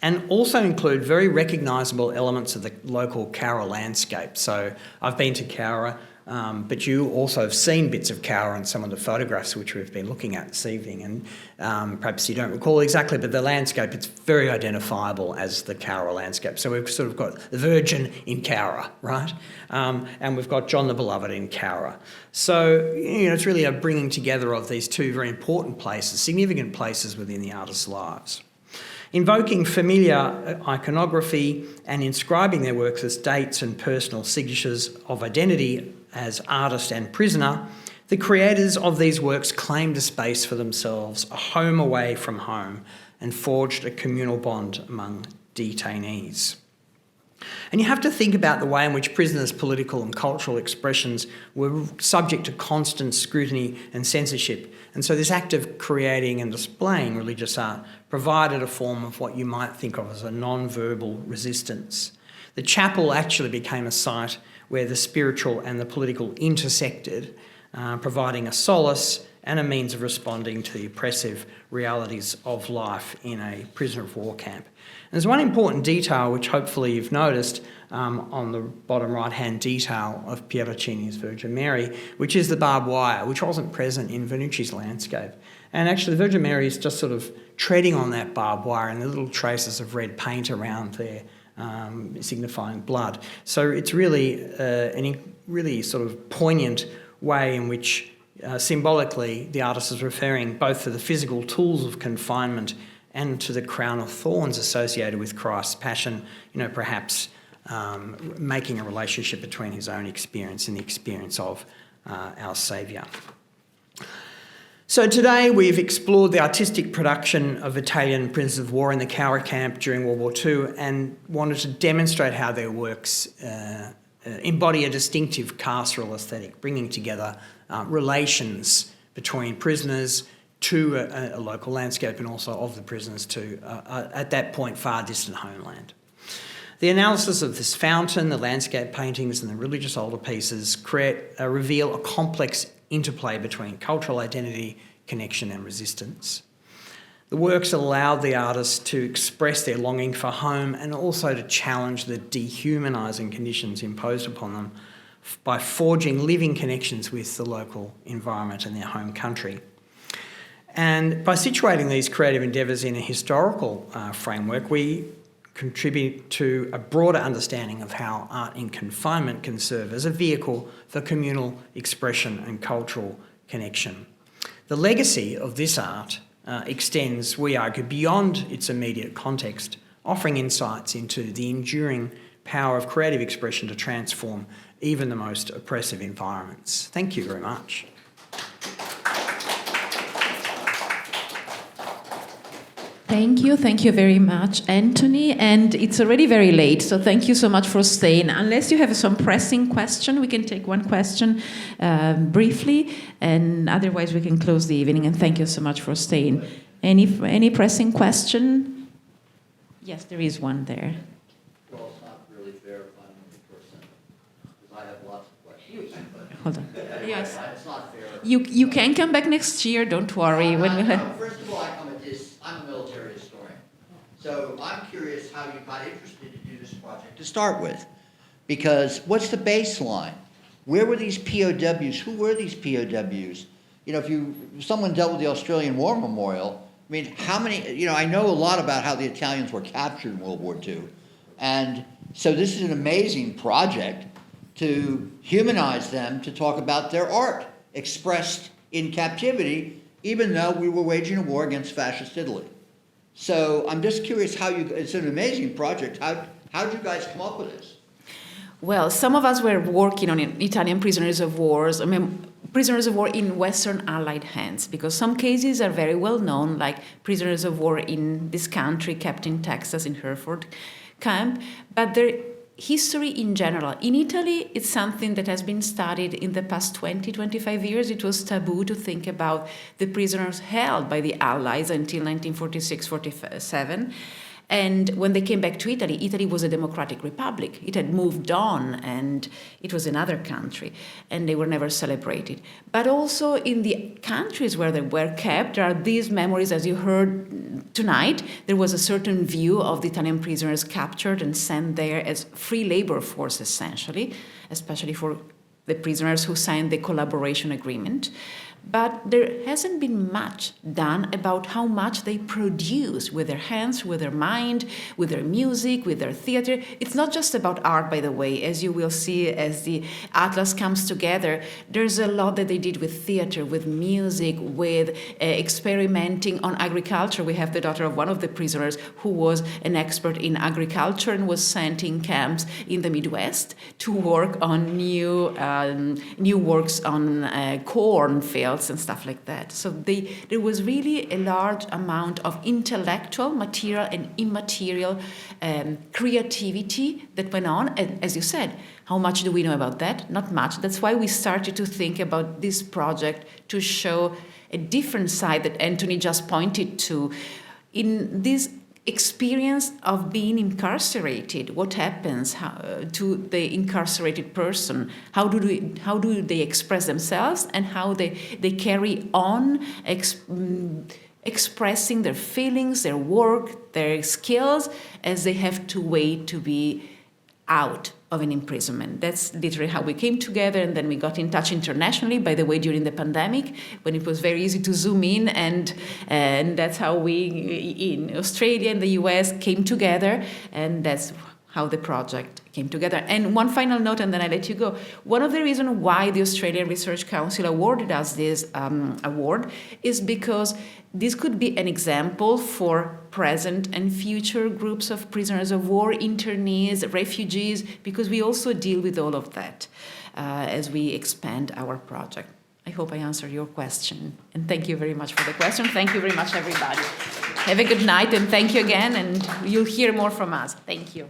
and also include very recognisable elements of the local Cowra landscape. So I've been to Cowra, but you also have seen bits of Cowra in some of the photographs which we've been looking at this evening, and perhaps you don't recall exactly, but the landscape, it's very identifiable as the Cowra landscape. So we've sort of got the Virgin in Cowra, right? And we've got John the Beloved in Cowra. So, it's really a bringing together of these two very important places, significant places within the artists' lives. Invoking familiar iconography and inscribing their works as dates and personal signatures of identity as artist and prisoner, the creators of these works claimed a space for themselves, a home away from home, and forged a communal bond among detainees. And you have to think about the way in which prisoners' political and cultural expressions were subject to constant scrutiny and censorship. And so this act of creating and displaying religious art provided a form of what you might think of as a non-verbal resistance. The chapel actually became a site where the spiritual and the political intersected, providing a solace and a means of responding to the oppressive realities of life in a prisoner of war camp. And there's one important detail which hopefully you've noticed on the bottom right-hand detail of Pieracini's Virgin Mary, which is the barbed wire, which wasn't present in Vanucci's landscape. And actually the Virgin Mary is just sort of treading on that barbed wire and the little traces of red paint around there, signifying blood. So it's really a really sort of poignant way in which symbolically the artist is referring both to the physical tools of confinement and to the crown of thorns associated with Christ's passion, perhaps making a relationship between his own experience and the experience of our Saviour. So today we've explored the artistic production of Italian prisoners of war in the Cowra camp during World War II and wanted to demonstrate how their works embody a distinctive carceral aesthetic, bringing together relations between prisoners to a local landscape and also of the prisoners to, at that point, far distant homeland. The analysis of this fountain, the landscape paintings and the religious altarpieces reveal a complex interplay between cultural identity, connection and resistance. The works allowed the artists to express their longing for home and also to challenge the dehumanising conditions imposed upon them by forging living connections with the local environment and their home country. And by situating these creative endeavours in a historical framework, we contribute to a broader understanding of how art in confinement can serve as a vehicle for communal expression and cultural connection. The legacy of this art extends, we argue, beyond its immediate context, offering insights into the enduring power of creative expression to transform even the most oppressive environments. Thank you very much. Thank you very much, Anthony. And it's already very late, so thank you so much for staying. Unless you have some pressing question, we can take one question briefly, and otherwise we can close the evening. And thank you so much for staying. Any pressing question? Yes, there is one there. Well, it's not really fair if I'm the person, because I have lots of questions. Hold on. Yes. It's not fair. You can come back next year. Don't worry. First of all, I'm a military historian, so I'm curious how you got interested to start with. Because what's the baseline? Where were these POWs? Who were these POWs? You know, if someone dealt with the Australian War Memorial, I mean, how many, you know, I know a lot about how the Italians were captured in World War II. And so this is an amazing project to humanize them, to talk about their art expressed in captivity, even though we were waging a war against fascist Italy. So I'm just curious how it's an amazing project. How did you guys come up with this? Well, some of us were working on Italian prisoners of war, prisoners of war in Western Allied hands, because some cases are very well known, like prisoners of war in this country kept in Texas, in Hereford camp, but their history in general. In Italy, it's something that has been studied in the past 20, 25 years. It was taboo to think about the prisoners held by the Allies until 1946-47. And when they came back to Italy, Italy was a democratic republic. It had moved on, and it was another country, and they were never celebrated. But also in the countries where they were kept, there are these memories, as you heard tonight. There was a certain view of the Italian prisoners captured and sent there as free labor force, essentially, especially for the prisoners who signed the collaboration agreement. But there hasn't been much done about how much they produce with their hands, with their mind, with their music, with their theater. It's not just about art, by the way. As you will see as the atlas comes together, there's a lot that they did with theater, with music, with experimenting on agriculture. We have the daughter of one of the prisoners who was an expert in agriculture and was sent in camps in the Midwest to work on new works on cornfields and stuff like that. So there was really a large amount of intellectual, material, and immaterial creativity that went on. And as you said, how much do we know about that? Not much. That's why we started to think about this project to show a different side that Anthony just pointed to. In this experience of being incarcerated, what happens to the incarcerated person, how do they express themselves, and how they carry on expressing their feelings, their work, their skills, as they have to wait to be out of an imprisonment. That's literally how we came together, and then we got in touch internationally, by the way, during the pandemic, when it was very easy to zoom in, and that's how we, in Australia and the US, came together, and that's how the project came together. And one final note, and then I let you go. One of the reasons why the Australian Research Council awarded us this award is because this could be an example for present and future groups of prisoners of war, internees, refugees, because we also deal with all of that as we expand our project. I hope I answered your question. And thank you very much for the question. Thank you very much, everybody. Have a good night, and thank you again, and you'll hear more from us. Thank you.